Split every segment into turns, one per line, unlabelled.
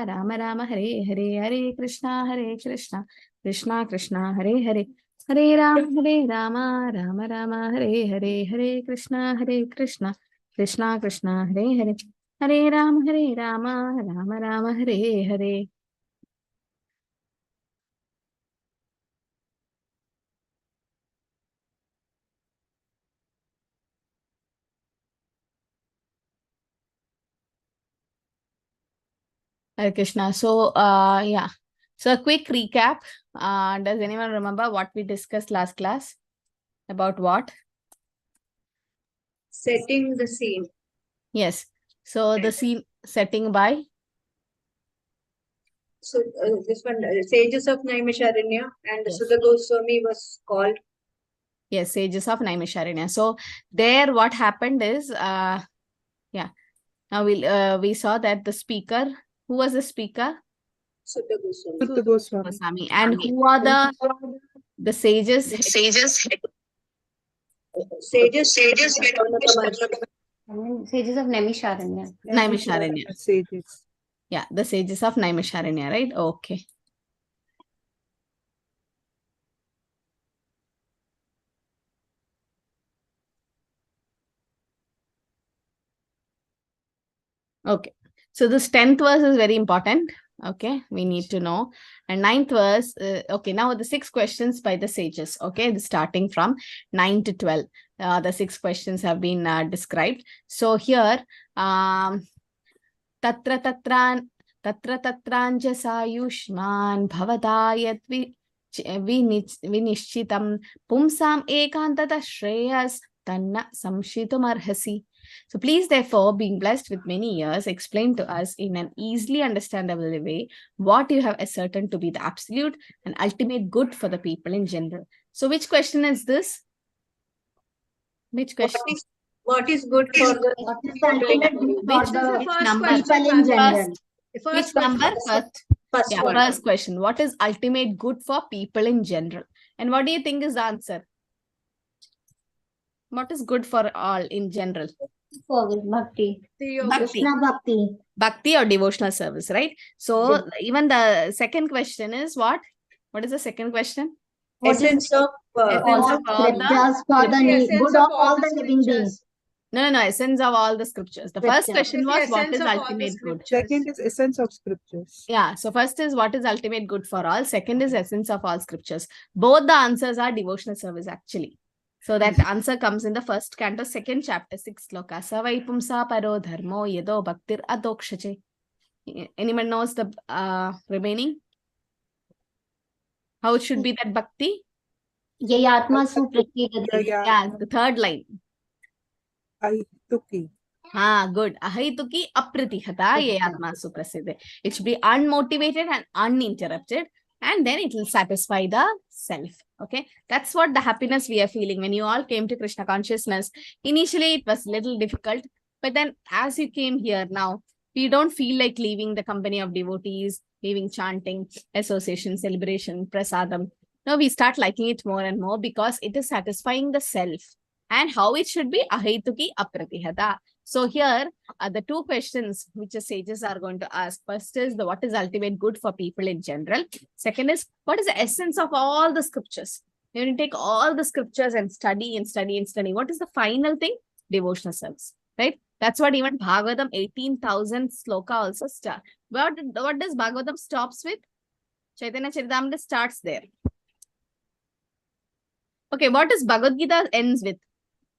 Rama Rama Hare Hare, Hare Krishna Krishna Krishna Hare Hare, Hare Rama Rama Rama Hare Hare, Hare Krishna Krishna Krishna Hare Hare, Hare Rama Rama Rama Hare Hare. Hare Krishna. So, yeah. So, a quick recap. Does anyone remember what we discussed last class? About what?
Setting the scene.
Yes. So, the scene setting by?
So, this one, sages of Naimisharanya, and
Yes.
Sudha Goswami was called.
Yes, sages of Naimisharanya. So, there what happened is, yeah. Now, we saw that the speaker, who was the speaker?
Sudha Goswami.
Sudha Goswami.
Goswami. And who are the sages?
Sages
of Naimisharanya.
Naimisharanya.
Sages.
Yeah, the sages of Naimisharanya, right? Okay. Okay. So this 10th verse is very important. Okay, we need to know. And 9th verse, okay, now the 6 questions by the sages. Okay, starting from 9 to 12. The 6 questions have been described. So here, Tatra Tatranja Sayushman Bhavadayat Vinishchitam Pumsam Ekantata Shreyas Tanna Samshitum Arhasi. So please, therefore, being blessed with many years, explain to us in an easily understandable way what you have ascertained to be the absolute and ultimate good for the people in general. So which question is this? Which question?
What is good for the
Which number? First question. What is ultimate good for people in general? And what do you think is the answer? What is good for all in general?
Bhakti.
Bhakti or devotional service, right? So even the second question is what? What is the second question?
Essence of
all
the good of all the living beings.
No, essence of all the scriptures. The first question was what is ultimate good?
Second is essence of scriptures.
Yeah, so first is what is ultimate good for all. Second is essence of all scriptures. Both the answers are devotional service actually. So that answer comes in the first canto, second chapter, 6th sloka. Savai pumsa paro dharmo yedo bhaktir adokshache. Anyone knows the remaining? How it should be that bhakti?
Yeah,
the third line.
Ahituki.
Good. Ahituki apratihata yatma suprasiddhe. It should be unmotivated and uninterrupted. And then it will satisfy the self. Okay, that's what the happiness we are feeling when you all came to Krishna consciousness. Initially, it was a little difficult, but then as you came here now, you don't feel like leaving the company of devotees, leaving chanting, association, celebration, prasadam. Now we start liking it more and more because it is satisfying the self. And how it should be ahituki apratihata. So here are the 2 questions which the sages are going to ask. First is what is ultimate good for people in general. Second is what is the essence of all the scriptures. You need to take all the scriptures and study and study and study. What is the final thing? Devotional service, right? That's what even Bhagavatam 18,000 sloka also start. What does Bhagavatam stops with? Chaitanya Charitamrita starts there. Okay, what does Bhagavad Gita ends with?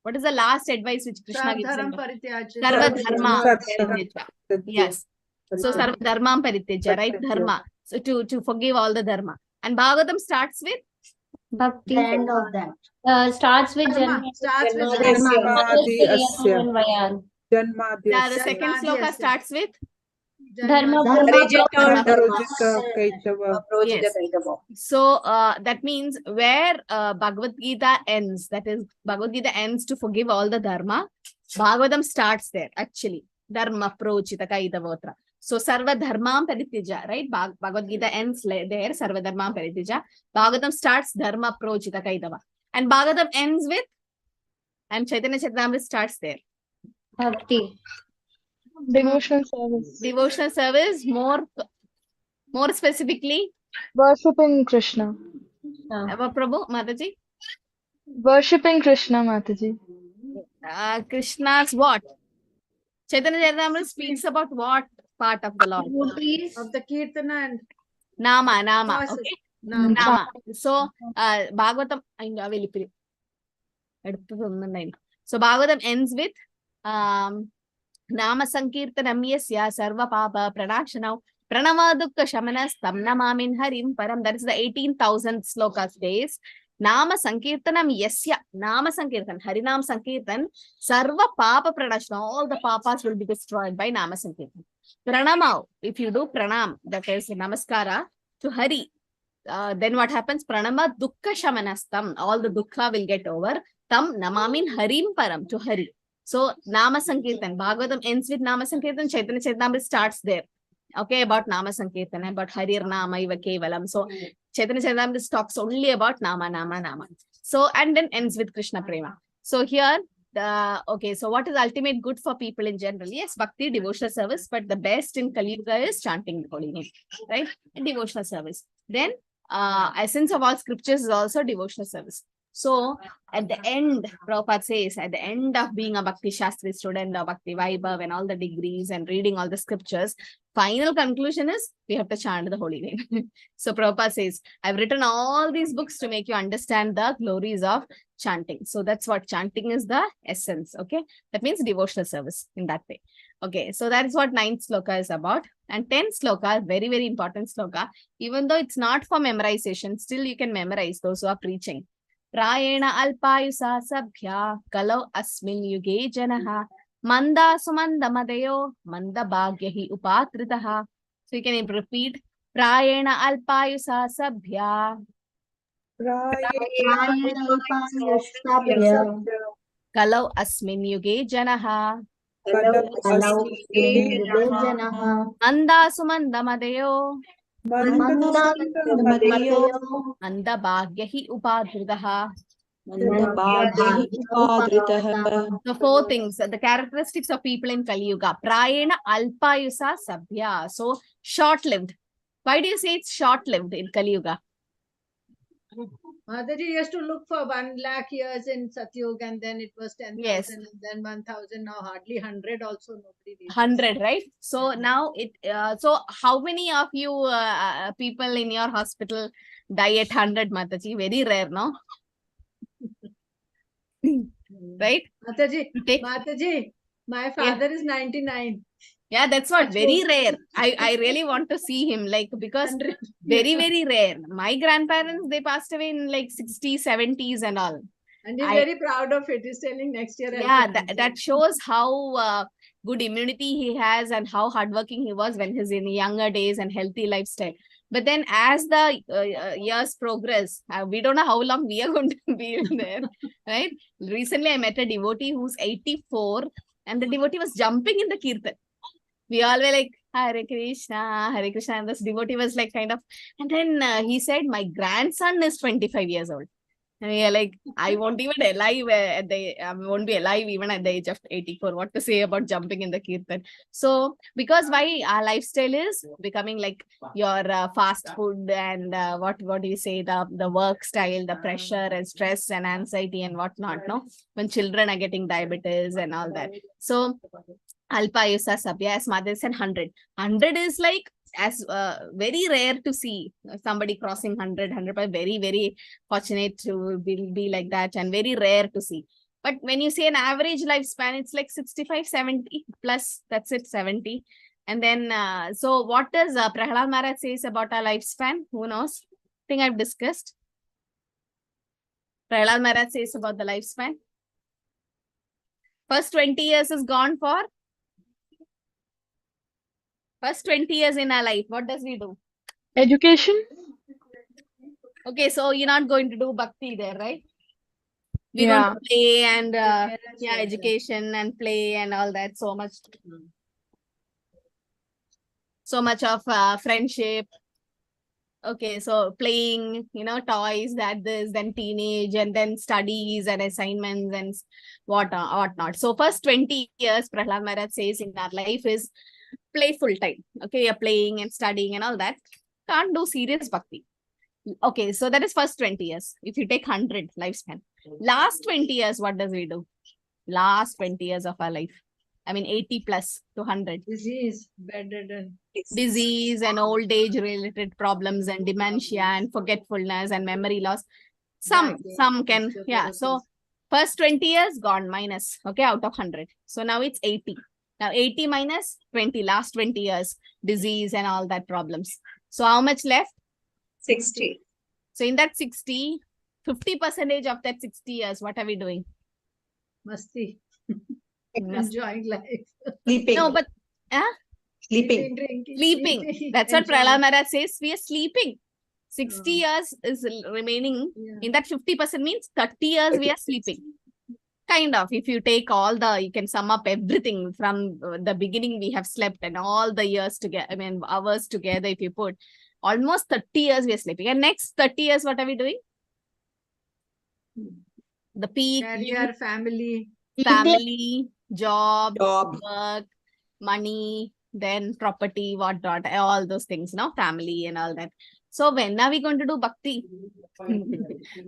What is the last advice which Krishna gives? Sarva dharma parityaja. Yes. So sarva dharma parityaja, right? Dharma. So to forgive all the dharma. And Bhagavatam starts with?
Bhakti. The end of that. Starts with Janma.
Yeah, the second sloka starts with?
Dharma.
Yes. So that means where Bhagavad Gita ends, that is Bhagavad Gita ends to forgive all the dharma, Bhagavatam starts there actually. Dharma prochitaka idavotra. So sarva dharma parityaja, right? Bhagavad Gita ends there, sarva dharma parityaja. Bhagavatam starts dharma prochitaka idava. And Bhagavatam ends with, and Chaitanya Charitamrita starts there.
Bhakti.
Devotional service.
Devotional service, more More specifically,
Worshipping Krishna.
Prabhu, Mataji?
Worshipping Krishna, Mataji.
Krishna's what? Chaitanya Charitamrita speaks about what part of the Lord?
Devotees.
Of the Kirtana and
Nama,
Process.
okay?
Nama.
Nama. So, Bhagavatam, so Bhagavatam ends with Nama Sankirtanam yasya sarva papa pranakshanau pranava dukkha shamanas tam namamin harim param. That is the 18,000 slokas days. Nama Sankirtanam yasya. Nama Sankirtan, Harinam Sankirtan, sarva papa pranashana. All the papas will be destroyed by Nama Sankirtan. Pranama, if you do pranam, that is namaskara to Hari, then what happens? Pranama dukkha shamanastam. All the dukkha will get over. Tam namamin harim param, to Hari. So Nama Sankirtan, Bhagavatam ends with Nama Sankirtan, Chaitanya Charitamrita starts there. Okay, about Nama Sankirtan, about Harir Nama Iva Kevalam. So Chaitanya Charitamrita talks only about Nama. So, and then ends with Krishna Prema. So here, okay, so what is ultimate good for people in general? Yes, bhakti, devotional service, but the best in Kali Yuga is chanting the holy name, right? And devotional service. Then essence of all scriptures is also devotional service. So at the end, Prabhupada says, at the end of being a Bhakti Shastri student or Bhakti Vaibav and all the degrees and reading all the scriptures, final conclusion is we have to chant the holy name. So Prabhupada says, I've written all these books to make you understand the glories of chanting. So that's what chanting is, the essence. Okay, that means devotional service in that way. Okay, so that is what 9th sloka is about. And 10th sloka, very, very important sloka. Even though it's not for memorization, still you can memorize, those who are preaching. Prayena alpayusa sabhya kalau asmin yuge janaha manda sumanda madayo manda bhagyahi upatritaha. So you can repeat. Prayena alpayusa sabhya kalau asmin yuge janaha manda sumanda madayo manda bhagyahi upadhritaha. The 4 things, the characteristics of people in Kali Yuga. Prayena alpayusa sabhya. So short-lived. Why do you say it's short-lived in Kali Yuga?
Mataji used to look for 1 lakh years in Satyug, and then it was 10,000,
Yes.
and then 1,000. Now hardly 100 also nobody reaches.
100, right? So now it, so how many of you people in your hospital die at 100, Mataji? Very rare, no? Right?
Mataji, my father is 99.
Yeah, that's what, very rare. I really want to see him, like, because
100.
very, very rare. My grandparents, they passed away in like 60s, 70s and all.
And he's very proud of it. He's telling next year.
Yeah, that shows how good immunity he has and how hardworking he was when he's in younger days and healthy lifestyle. But then as the years progress, we don't know how long we are going to be there, right? Recently, I met a devotee who's 84 and the devotee was jumping in the kirtan. We all were like, Hare Krishna, Hare Krishna. And this devotee was like kind of, and then he said, my grandson is 25 years old. And we are like, I won't even alive at the, won't be alive even at the age of 84. What to say about jumping in the kirtan? So, because why our lifestyle is becoming like your fast food and what do you say, the work style, the pressure and stress and anxiety and whatnot, no? When children are getting diabetes and all that. So, Alpayusa Sabya, as mother said, 100. 100 is like, as very rare to see somebody crossing 100, very, very fortunate to be like that and very rare to see. But when you say an average lifespan, it's like 65, 70 plus, that's it, 70. And then, so what does Prahlad Maharaj says about our lifespan? Who knows? I think I've discussed. Prahlad Maharaj says about the lifespan. First 20 years is gone for? First 20 years in our life, what does we do?
Education.
Okay, so you're not going to do bhakti there, right? We're
Yeah.
going to play and yeah, education and play and all that. So much of friendship. Okay, so playing, toys, then teenage, and then studies and assignments and whatnot. So first 20 years, Prahlad Maharaj says in our life is playful time. Okay, you're playing and studying and all that. can't do serious bhakti. Okay, so that is first 20 years. If you take 100 lifespan. Last 20 years, what does we do? Last 20 years of our life. I mean, 80 plus to 100.
Disease, bedridden.
Disease and old age related problems and dementia and forgetfulness and memory loss. Some can, yeah. So first 20 years gone minus, okay, out of 100. So now it's 80. Now 80 minus 20, last 20 years, disease and all that problems. So how much left?
60.
So in that 60, 50% of that 60 years, what are we doing?
Masti.
Must-
Enjoying life.
Sleeping.
No, but
Sleeping.
Drinking,
sleeping.
eating,
That's what
enjoying.
Prahlad Maharaj says. We are sleeping. 60
Oh.
years is remaining.
Yeah.
In that 50% means 30 years we are sleeping. Kind of. If you take all the, you can sum up everything from the beginning we have slept and all the years together, I mean, hours together, if you put almost 30 years we are sleeping. And next 30 years, what are we doing? The peak,
Career, family.
family, job,
Job.
work, money, then property, whatnot, all those things, no, family and all that. So when are we going to do bhakti?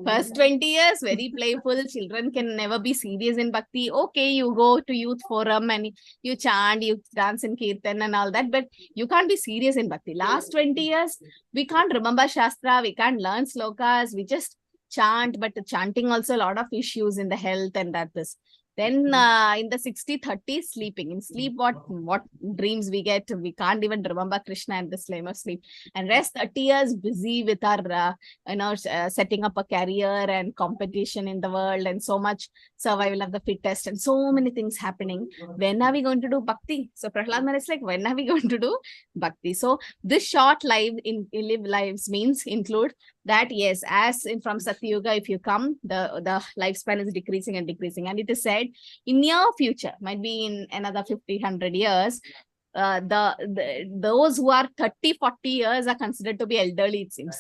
First 20 years, very playful. Children can never be serious in bhakti. Okay, you go to youth forum and you chant, you dance in kirtan and all that, but you can't be serious in bhakti. Last 20 years, we can't remember Shastra, we can't learn slokas, we just chant, but the chanting also a lot of issues in the health and that this. Then in the 60-30, sleeping. In sleep, what dreams we get, we can't even remember Krishna at this time of sleep. And rest 30 years busy with our, setting up a career and competition in the world and so much survival of the fittest and so many things happening. When are we going to do bhakti? So Prahlad Maharaj is like, when are we going to do bhakti? So this short life live lives means include that, yes, as in from Satyuga, if you come, the lifespan is decreasing and decreasing. And it is said in near future, might be in another 50, 100 years, those who are 30, 40 years are considered to be elderly, it seems.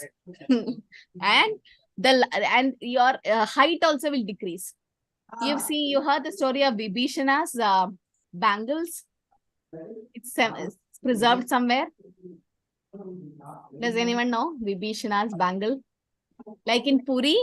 and your height also will decrease. You heard the story of Vibhishana's bangles. It's preserved somewhere. Does anyone know Vibhishana's bangle? Like in Puri,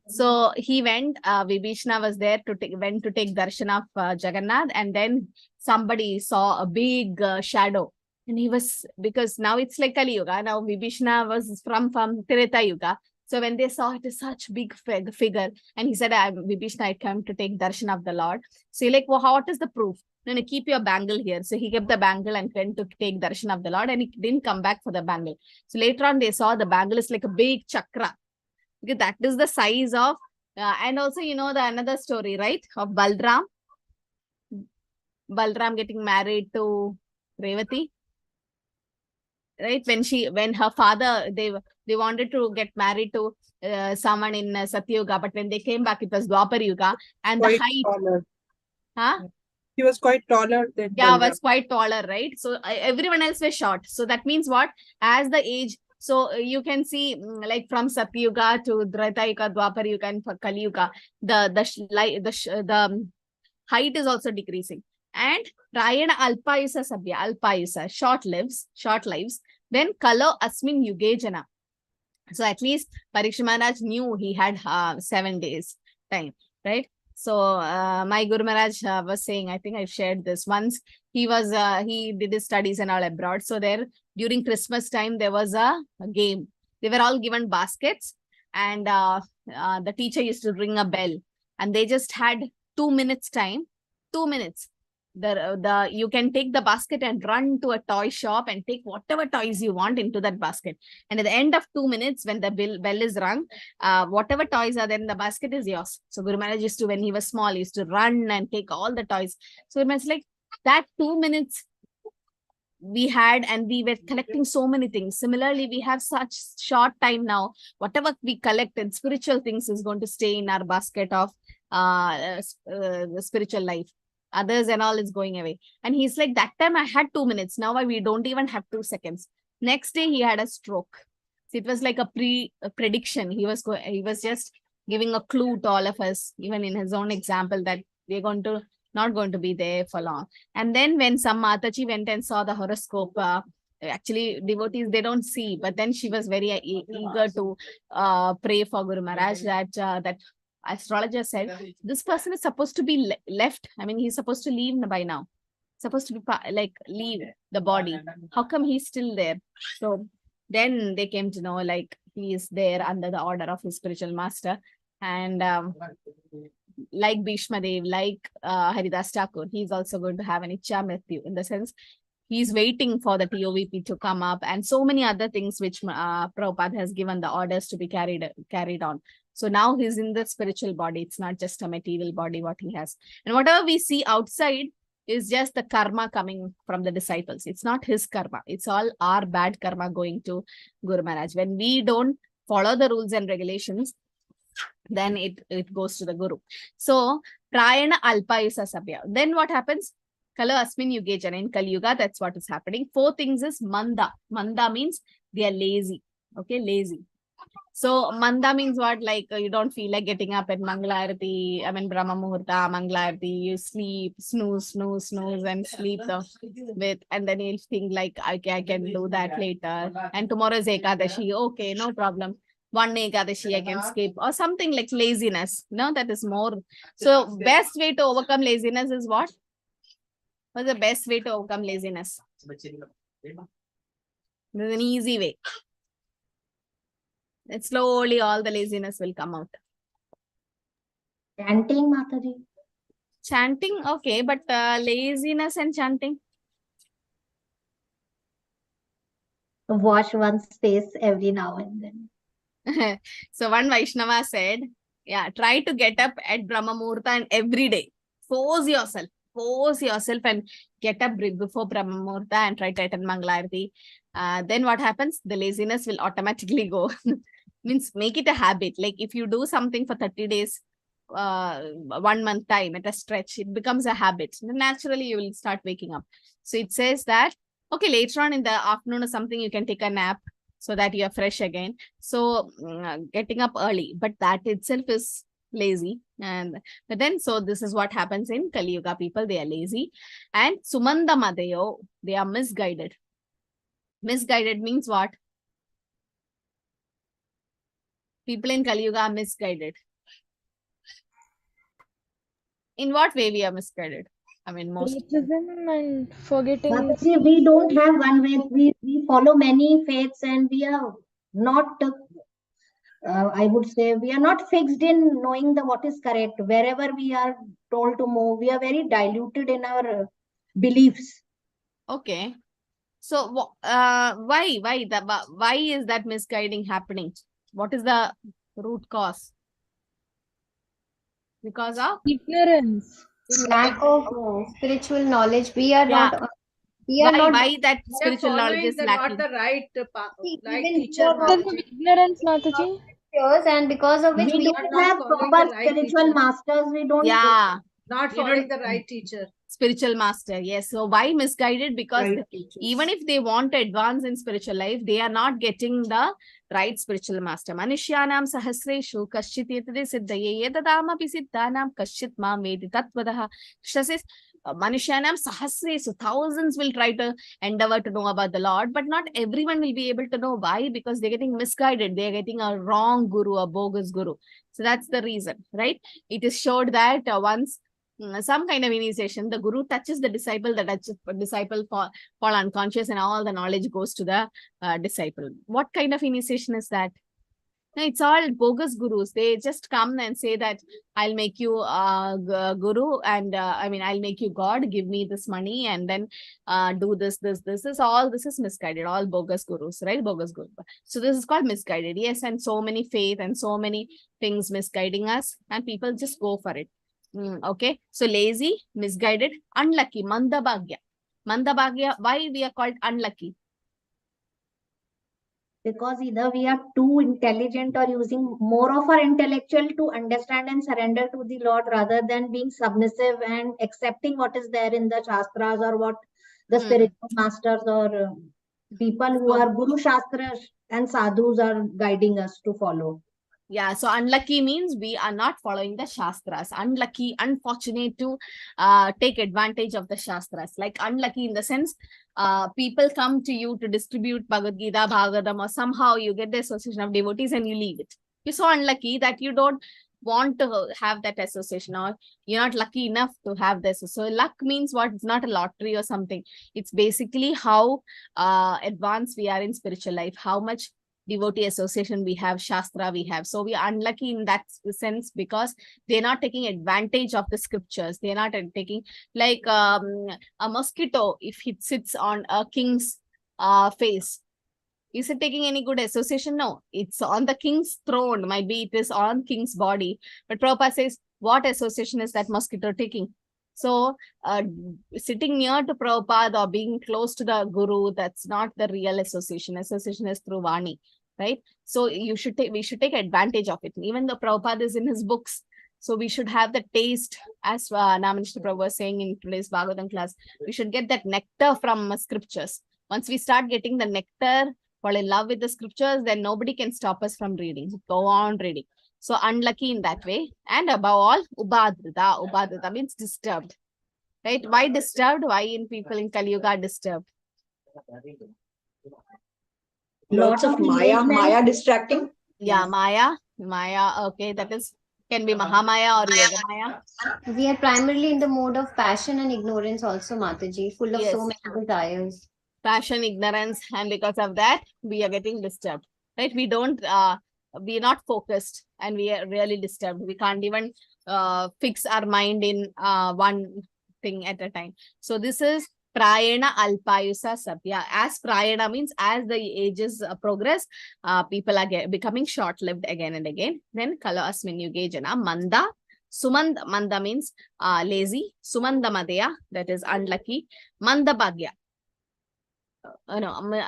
so he went, Vibhishana was there went to take darshan of Jagannath, and then somebody saw a big shadow. And he was, because now it's like Kali Yuga, now Vibhishana was from Treta Yuga. So when they saw it is such big figure, and he said, Vibhishana, I come to take darshan of the Lord. So you're like, well, what is the proof? No, keep your bangle here. So he kept the bangle and went to take darshan of the Lord, and he didn't come back for the bangle. So later on, they saw the bangle is like a big chakra. Because that is the size of, and also, you know, the another story, right? Of Balram. Balram getting married to Revati. Right? When her father, they wanted to get married to someone in Satyuga, but when they came back, it was Dwapar Yuga, and
Quite
the height.
taller.
Huh?
He was quite taller than
Yeah,
Balram.
was quite taller, right? So everyone else was short. So that means what? As the age, so you can see like from Satyuga to Treta Yuga, Dwapar Yuga, and Kali Yuga, the height is also decreasing. And Rayana Alpayusa Sabya, Alpayusa, short lives. Then Kalo Asmin Yugejana. So at least Parikshit Maharaj knew he had 7 days time, right? So my Guru Maharaj was saying, I think I shared this once. He did his studies and all abroad. So there during Christmas time, there was a game. They were all given baskets, and the teacher used to ring a bell, and they just had 2 minutes time. 2 minutes. You can take the basket and run to a toy shop and take whatever toys you want into that basket. And at the end of 2 minutes, when the bell is rung, whatever toys are there in the basket is yours. So Guru Maharaj used to, when he was small, used to run and take all the toys. So it was like that 2 minutes we had, and we were collecting so many things. Similarly, we have such short time now. Whatever we collected, spiritual things is going to stay in our basket of spiritual life. Others and all is going away. And he's like, that time I had 2 minutes. Now we don't even have 2 seconds. Next day he had a stroke. So it was like a prediction. He was just giving a clue to all of us, even in his own example, that we're not going to be there for long. And then when some Mataji went and saw the horoscope Actually, devotees, they don't see, but then she was very eager to pray for Guru Maharaj that astrologer said, this person is supposed to be left. I mean, he's supposed to leave by now. Supposed to be like leave the body. How come he's still there? So then they came to know like he is there under the order of his spiritual master. And like Bhishma Dev, like Haridas Thakur, he's also going to have an Ichha Mrityu, in the sense he's waiting for the TOVP to come up, and so many other things which Prabhupada has given the orders to be carried on. So now he's in the spiritual body. It's not just a material body what he has. And whatever we see outside is just the karma coming from the disciples. It's not his karma. It's all our bad karma going to Guru Maharaj. When we don't follow the rules and regulations, then it goes to the Guru. So, Prayana Alpayusa Sabhya. Then what happens? Kalo Asmin Yuge Jana. In Kali Yuga, that's what is happening. 4 things is Manda. Manda means they are lazy. Okay, lazy. So, Manda means what? Like, you don't feel like getting up at Mangalarati, I mean, Brahma Muhurta, Mangalarati, you sleep, snooze, and sleep and then you'll think like, I can do that later. And tomorrow is Ekadashi. Okay, no problem. One Ekadashi I can skip, or something like laziness. No, that is more. So, best way to overcome laziness is what? What's the best way to overcome laziness? There's an easy way. And slowly all the laziness will come out.
Chanting, Mataji.
Chanting, okay, but laziness and chanting?
Wash one's face every now and then.
So one Vaishnava said, yeah, try to get up at Brahma Muhurta and every day. Force yourself and get up before Brahma Muhurta and try to attend Mangalarati. Then what happens? The laziness will automatically go. Means make it a habit. Like if you do something for 30 days, 1 month time at a stretch, it becomes a habit. Naturally, you will start waking up. So it says that, okay, later on in the afternoon or something, you can take a nap so that you are fresh again. So getting up early, but that itself is lazy. But then, so this is what happens in Kali Yuga. People, they are lazy. And Sumanda Madayo, they are misguided. Misguided means what? People in Kali Yuga are misguided. In what way we are misguided? I mean, most.
Favoritism and forgetting.
Mataji, we don't have one way. We follow many faiths, and we are not, I would say, we are not fixed in knowing what is correct. Wherever we are told to move, we are very diluted in our beliefs.
Okay. So why is that misguiding happening? What is the root cause? Because of
Ignorance.
Lack of spiritual knowledge. We are not.
Why that
They are
spiritual knowledge
following
is
not
lacking?
the right
Even
teacher.
because
Because of ignorance, Mataji.
and because of which
We
we
don't
not
have
following
proper
the right
spiritual
teacher.
masters. We don't.
Yeah,
Not
You
following
don't-
the right teacher.
spiritual master. Yes. So why misguided? Because
Right teachers.
even if they want to advance in spiritual life, they are not getting the right spiritual master. Manushyanam sahasreshu kaschit yetade siddhaye yedadamapi siddhanam kaschit mam vedi tatvadaha. Krishna says, Manushyanam sahasreshu, thousands will try to endeavor to know about the Lord, but not everyone will be able to know. Why? Because they're getting misguided. They're getting a wrong guru, a bogus guru. So that's the reason, right? It is showed that once some kind of initiation, the guru touches the disciple, disciple fall unconscious, and all the knowledge goes to the disciple. What kind of initiation is that? No, it's all bogus gurus. They just come and say that I'll make you guru, and I'll make you God, give me this money, and then do this. This is misguided. All bogus gurus, right? Bogus guru. So this is called misguided. Yes, and so many faith and so many things misguiding us, and people just go for it. Okay, so lazy, misguided, unlucky, mandabhagya. Mandabhagya, why we are called unlucky?
Because either we are too intelligent or using more of our intellectual to understand and surrender to the Lord rather than being submissive and accepting what is there in the Shastras or what the spiritual masters or people who are Guru Shastras and sadhus are guiding us to follow.
Yeah, so unlucky means we are not following the Shastras. Unlucky, unfortunate to take advantage of the Shastras. Like unlucky in the sense, people come to you to distribute Bhagavad Gita, Bhagavatam, or somehow you get the association of devotees and you leave it. You're so unlucky that you don't want to have that association, or you're not lucky enough to have this. So luck means what? It's not a lottery or something. It's basically how advanced we are in spiritual life, how much devotee association we have, Shastra we have. So we are unlucky in that sense because they're not taking advantage of the scriptures. They're not taking, like a mosquito, if it sits on a king's face, is it taking any good association? No, it's on the king's throne. Might be it is on king's body. But Prabhupada says, what association is that mosquito taking? So sitting near to Prabhupada or being close to the guru, that's not the real association. Association is through Vani, right? So we should take advantage of it. Even though Prabhupada is in his books, so we should have the taste, as Namanishta Prabhu was saying in today's Bhagavatam class, we should get that nectar from scriptures. Once we start getting the nectar, fall in love with the scriptures, then nobody can stop us from reading. Go on reading. So unlucky in that way. And above all, ubadrita. Ubadrita means disturbed. Right? Why disturbed? Why in people in Kali Yuga are disturbed?
Lots of Maya,
engagement.
Maya distracting.
Yeah, Maya. Maya, okay, that is can be Mahamaya or Yoga Maya.
We are primarily in the mode of passion and ignorance also, Mataji, full of
Yes.
so many desires.
Passion, ignorance, and because of that, we are getting disturbed. Right? We don't we are not focused and we are really disturbed. We can't even fix our mind in one thing at a time. So this is Prayana Alpayusa Sabya. As Prayana means as the ages progress, people are becoming short-lived again and again. Then Kala Asmin Yuge Jana Manda. Sumanda, Manda means lazy. Sumanda Madhya, that is unlucky. Manda Bhagya. No,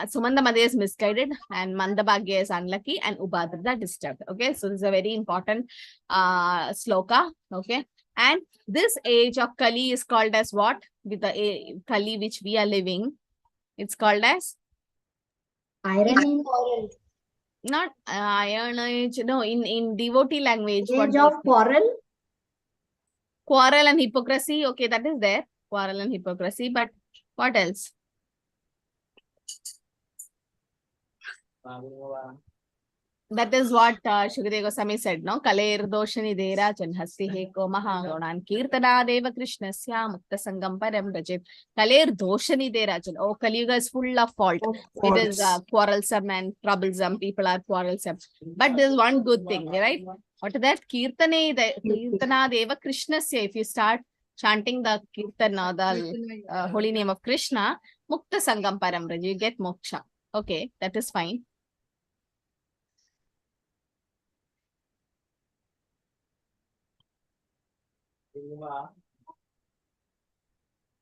Sumanda Madhya is misguided and Manda Bhagya is unlucky and Ubhadrata disturbed. Okay, so this is a very important sloka. Okay, and this age of Kali is called as what? With the Kali which we are living, it's called as
Irony,
not iron age. No, in devotee language, what
age of quarrel.
quarrel and hypocrisy. Okay, that is there. Quarrel and hypocrisy, but what else? That is what Shukadeva Goswami said, no? Kaleir doshani dera chanhasti heko mahagonan kirtana deva krishnasya mukta sangam param rajit. Kaleir doshani dera chan. Oh, Kali Yuga is full of fault. It is quarrelsome and troublesome. People are quarrelsome. But there is one good thing, right? What is that? Kirtana deva krishnasya. If you start chanting the kirtana, the holy name of Krishna, mukta sangam param rajit, you get moksha. Okay, that is fine.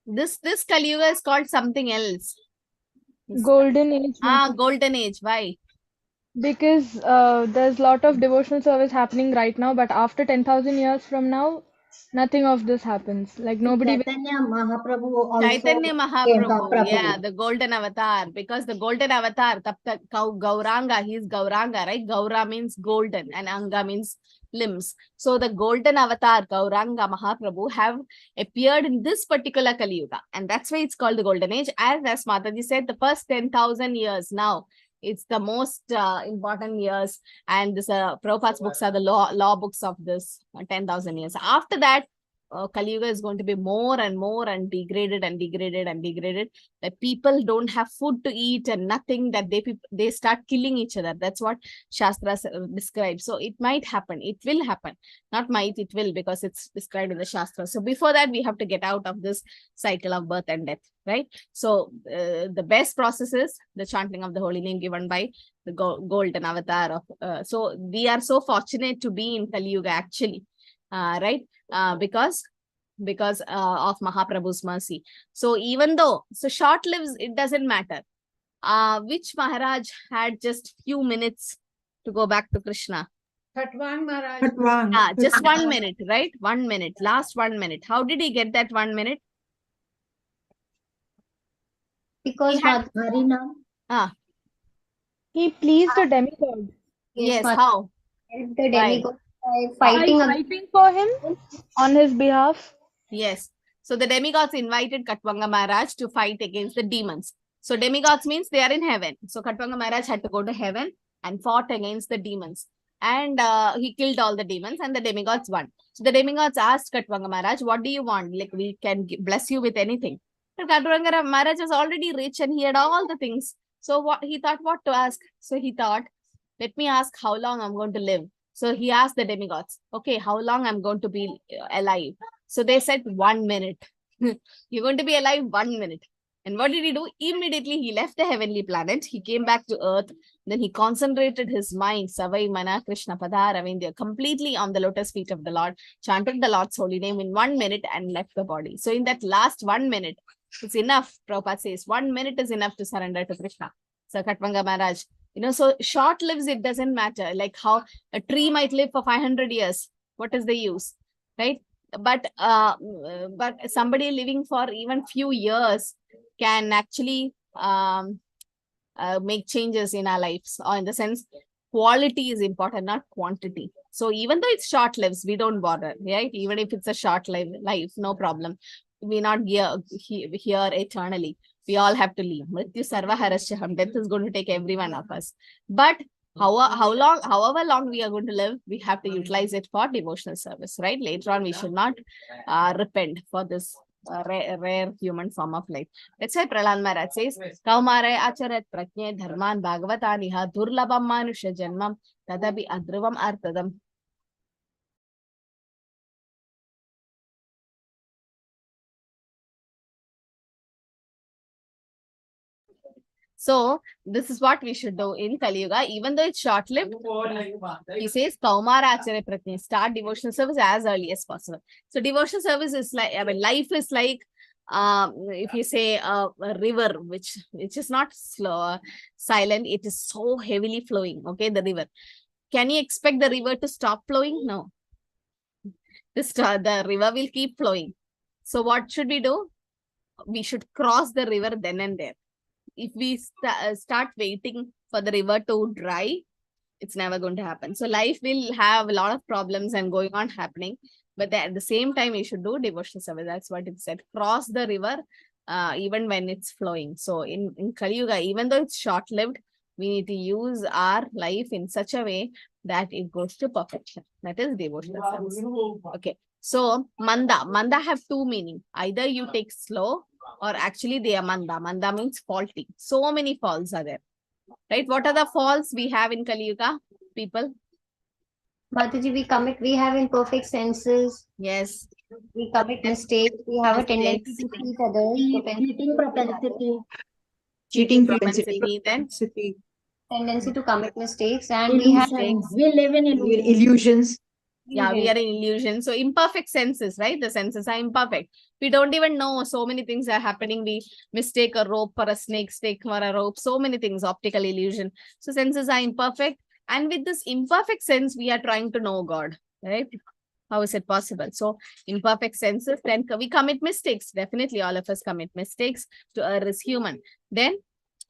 This Kali Yuga is called something else.
Golden age.
Golden age. Why?
Because there's a lot of devotional service happening right now, but after 10,000 years from now, nothing of this happens. Like nobody will.
Chaitanya Mahaprabhu also
Chaitanya
came
Mahaprabhu,
Prabhu.
yeah, the golden avatar. Because the golden avatar, Gauranga, he is Gauranga, right? Gaura means golden and Anga means limbs. So the golden avatar, Gauranga Mahaprabhu, have appeared in this particular Kali Yuga. And that's why it's called the golden age. As Mataji said, the first 10,000 years now, it's the most important years. And this Prabhupada's books are the law books of this 10,000 years. After that, Kali Yuga is going to be more and more and degraded and degraded and degraded, that people don't have food to eat and nothing, that they start killing each other. That's what Shastras describe. So it might happen. It will happen. Not might, it will, because it's described in the Shastras. So before that, we have to get out of this cycle of birth and death, right? So the best process is the chanting of the holy name given by the golden avatar of. So we are so fortunate to be in Kali Yuga actually, right? Because of Mahaprabhu's mercy. So even though, so short lives, it doesn't matter. Which Maharaj had just few minutes to go back to Krishna?
Khatwang Maharaj.
Khatwang.
Just 1 minute, right? 1 minute, last 1 minute. How did he get that 1 minute?
Because
He had-
Harinam.
He pleased a demigod.
Yes,
Mataji.
how?
help the
Why?
demigod by
By
fighting
fighting for him on his behalf.
Yes. So the demigods invited Katwanga Maharaj to fight against the demons. So demigods means they are in heaven. So Katwanga Maharaj had to go to heaven and fought against the demons. And he killed all the demons and the demigods won. So the demigods asked Katwanga Maharaj, what do you want? Like, we can bless you with anything. But Katwanga Maharaj was already rich and he had all the things. So what he thought what to ask. So he thought, let me ask how long I'm going to live. So he asked the demigods, okay, how long I'm going to be alive? So they said 1 minute. You're going to be alive 1 minute. And what did he do? Immediately he left the heavenly planet. He came back to earth. Then he concentrated his mind, Savai Mana Krishna Pada Ravindya, completely on the lotus feet of the Lord, chanted the Lord's holy name in 1 minute and left the body. So in that last 1 minute, it's enough. Prabhupada says 1 minute is enough to surrender to Krishna. So Katwanga Maharaj, so short lives, it doesn't matter. Like how a tree might live for 500 years. What is the use? Right? But somebody living for even few years can actually make changes in our lives, or in the sense quality is important, not quantity. So even though it's short lives, we don't bother, right? Even if it's a short life, no problem. We're not here eternally. We all have to leave. Mrityu sarva harashyaham. Death is going to take every one of us. But however long we are going to live, we have to utilize it for devotional service, right? Later on, we should not repent for this rare human form of life. That's why Prahlad Maharaj says, Kaumare acharat pratnye dharman bhagavataniha durlabam manusha janmam tadabi adruvam artadam. So this is what we should do in Kali Yuga, even though it's short-lived. He says, Kaumara Acharya Pratni, start devotional service as early as possible. So devotional service is like, life is like, if you say a river, which is not slow, silent, it is so heavily flowing, okay, the river. Can you expect the river to stop flowing? No. The river will keep flowing. So what should we do? We should cross the river then and there. If we start waiting for the river to dry, it's never going to happen. So life will have a lot of problems and going on happening. But at the same time, we should do devotional service. That's what it said. Cross the river even when it's flowing. So in Kali Yuga, even though it's short-lived, we need to use our life in such a way that it goes to perfection. That is devotional service. Okay. So Manda have two meaning. Either you take slow, or actually they are Manda. Manda means faulty. So many faults are there. Right? What are the faults we have in Kali Yuga, people?
Mataji, we have imperfect senses.
Yes.
We commit mistakes. We have a tendency to cheat others.
Cheating propensity.
Cheating
propensity, then
Tendency to commit mistakes, and we have
Illusions. We live in illusions.
illusions.
yeah, we are in illusion. So imperfect senses, right? The senses are imperfect. We don't even know so many things are happening. We mistake a rope for a snake, snake for a rope. So many things, optical illusion. So senses are imperfect. And with this imperfect sense, we are trying to know God, right? How is it possible? So imperfect senses, then we commit mistakes. Definitely all of us commit mistakes. To err is human. Then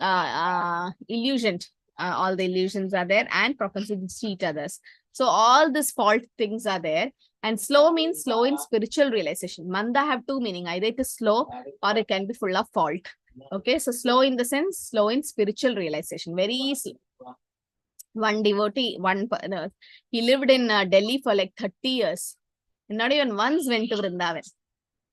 illusion. All the illusions are there, and propensity to cheat others. So all these fault things are there. And slow means slow in spiritual realization. Manda have two meaning. Either it is slow or it can be full of fault. Okay, so slow in the sense, slow in spiritual realization. Very easy. One devotee, he lived in Delhi for like 30 years. And not even once went to Vrindavan.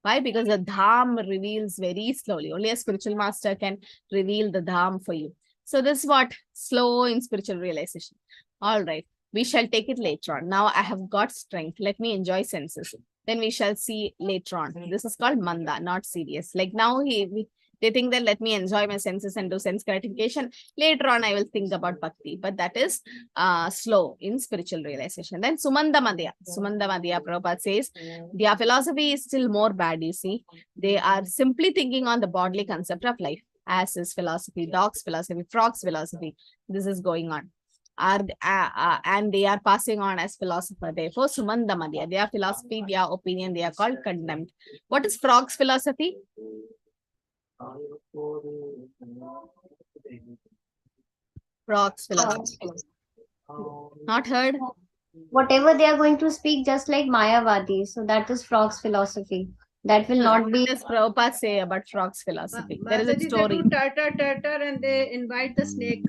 Why? Because the dham reveals very slowly. Only a spiritual master can reveal the dham for you. So this is what? Slow in spiritual realization. All right. We shall take it later on. Now I have got strength. Let me enjoy senses. Then we shall see later on. This is called Manda, not serious. Like now they think that let me enjoy my senses and do sense gratification. Later on, I will think about Bhakti. But that is slow in spiritual realization. Then Sumanda Madhya. Sumanda Madhya, Prabhupada says, their philosophy is still more bad, you see. They are simply thinking on the bodily concept of life. As is philosophy, dog's philosophy, frog's philosophy. This is going on. And they are passing on as philosopher. Therefore, Sumanda Madhya, their philosophy, their opinion, they are called condemned. What is frog's philosophy? Frog's philosophy. Not heard?
whatever they are going to speak, just like Mayavadi. So that is frog's philosophy. That will not be.
What does Prabhupada say about frog's philosophy? There is a
Mataji, they
story.
do tartar and they invite the snake.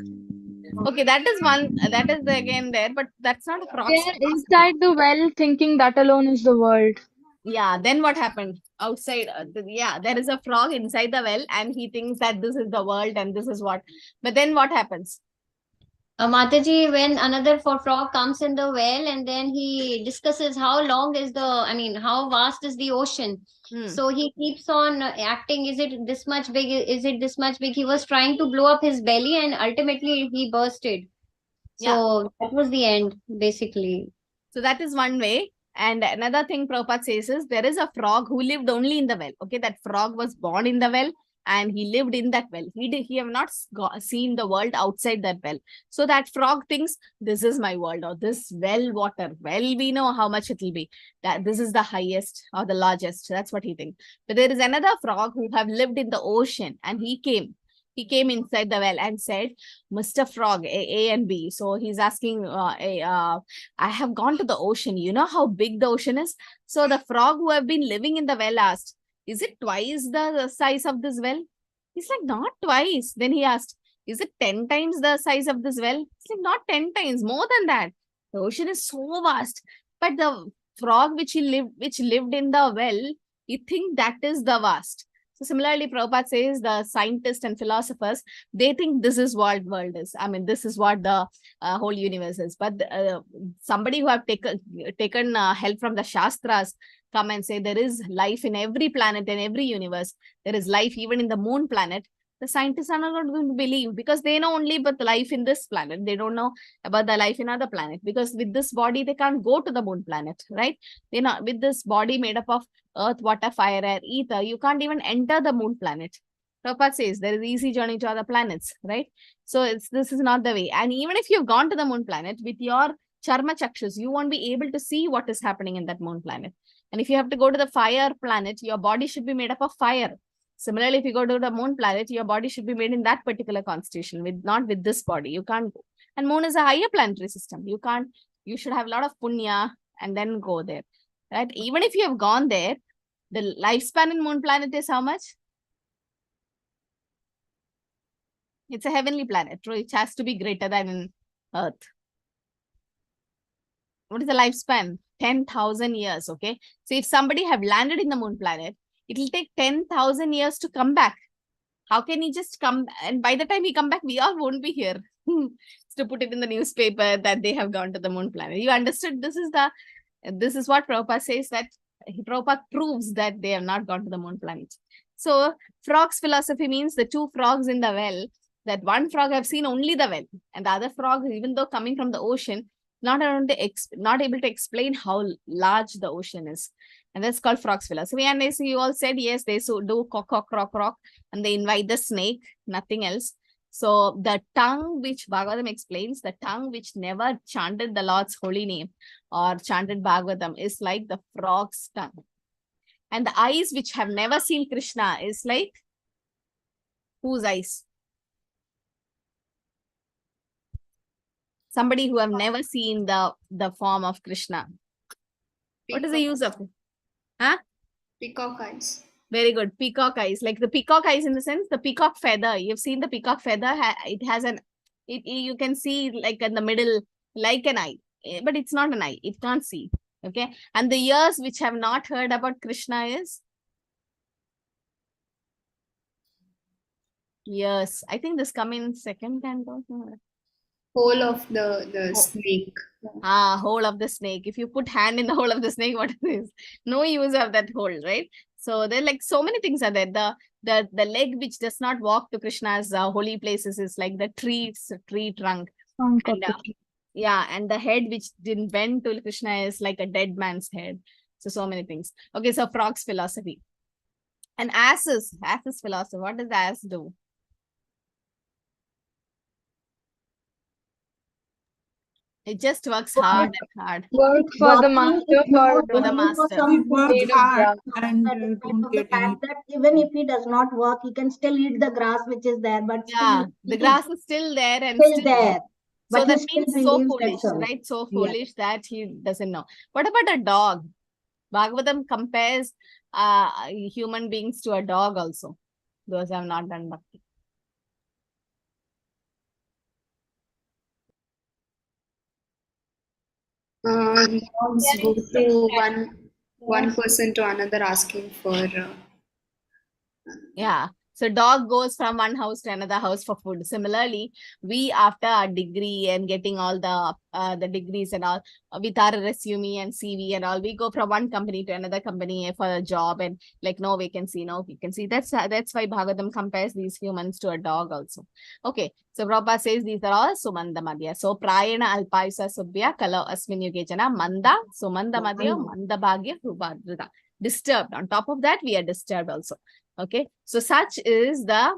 Okay, that is one. That is again there, but that's not a frog's
They're
philosophy.
inside the well thinking that alone is the world.
Yeah, then what happened? Outside, yeah, there is a frog inside the well, and he thinks that this is the world and this is what. But then what happens?
Mataji, when another frog comes in the well and then he discusses how long is how vast is the ocean.
Hmm.
So he keeps on acting, is it this much big? Is it this much big? He was trying to blow up his belly and ultimately he bursted. So that was the end, basically.
So that is one way. And another thing Prabhupada says is there is a frog who lived only in the well. Okay, that frog was born in the well and he lived in that well. He have not seen the world outside that well. So that frog thinks this is my world, or this well water. Well, we know how much it will be. That this is the highest or the largest. That's what he thinks. But there is another frog who have lived in the ocean, and he came. He came inside the well and said, Mr. Frog, A and B. So he's asking, I have gone to the ocean. You know how big the ocean is? So the frog who have been living in the well asked, is it twice the size of this well? He's like, not twice. Then he asked, is it 10 times the size of this well? He's like, not 10 times, more than that. The ocean is so vast. But the frog which lived in the well, you think that is the vast. So similarly, Prabhupada says the scientists and philosophers, they think this is what world is. I mean, this is what the whole universe is. But somebody who have taken help from the Shastras come and say there is life in every planet and every universe. There is life even in the moon planet. The scientists are not going to believe because they know only about the life in this planet. They don't know about the life in other planet because with this body, they can't go to the moon planet, right? They're not with this body made up of earth, water, fire, air, ether. You can't even enter the moon planet. Prabhupada says there is easy journey to other planets, right? So this is not the way. And even if you've gone to the moon planet with your charma chakshus, you won't be able to see what is happening in that moon planet. And if you have to go to the fire planet, your body should be made up of fire. Similarly, if you go to the moon planet, your body should be made in that particular constitution, not with this body. You can't go. And moon is a higher planetary system. You should have a lot of punya and then go there. Right? Even if you have gone there, the lifespan in moon planet is how much? It's a heavenly planet, which has to be greater than in Earth. What is the lifespan? 10,000 years, okay? So if somebody have landed in the moon planet, it will take 10,000 years to come back. How can he just come? And by the time he come back, we all won't be here. To put it in the newspaper that they have gone to the moon planet. You understood? This is what Prabhupada says, that Prabhupada proves that they have not gone to the moon planet. So frog's philosophy means the two frogs in the well, that one frog have seen only the well, and the other frog, even though coming from the ocean, not able to explain how large the ocean is. And that's called frog's philosophy. And as you all said, yes, they so do cock, cock, crock, crock, and they invite the snake, nothing else. So the tongue which Bhagavatam explains, the tongue which never chanted the Lord's holy name or chanted Bhagavatam is like the frog's tongue. And the eyes which have never seen Krishna is like whose eyes? Somebody who have never seen the form of Krishna. What is the use of it? Huh?
Peacock eyes.
Very good. Peacock eyes. Like the peacock eyes in the sense, the peacock feather. You've seen the peacock feather. It has you can see like in the middle, like an eye. But it's not an eye. It can't see. Okay. And the ears which have not heard about Krishna is? Yes. I think this come in second canto.
Hole of the snake.
Hole of the snake. If you put hand in the hole of the snake, what is this? No use of that hole, right? So there like so many things are there. The leg which does not walk to Krishna's holy places is like the tree trunk. And, and the head which didn't bend to Krishna is like a dead man's head. So many things. Okay, so frog's philosophy. And ass's philosophy. What does the ass do? It just works hard and hard.
Work for the master,
for the master.
We
work hard and don't get any.
that even if he does not work, he can still eat the grass which is there. But
Yeah, the grass is still there and
still there.
So
But
that
he still
means so
believes,
foolish,
that's all.
right? So
Yeah.
foolish that he doesn't know. What about a dog? Bhagavatam compares human beings to a dog also. Those have not done bhakti.
Dogs go to one person to another asking for
Yeah. So dog goes from one house to another house for food. Similarly, we after our degree and getting all the degrees and all with our resume and CV and all, we go from one company to another company for a job and like no vacancy. That's why Bhagavatam compares these humans to a dog also. Okay. So Prabhupada says these are all Sumanda Madhya. So Prayana Alpayusa Subhya Kala Asmin Yugejana Manda Sumanda Madhya Manda Bhagya Rubhadrita. Disturbed. On top of that, we are disturbed also. Okay, so such is the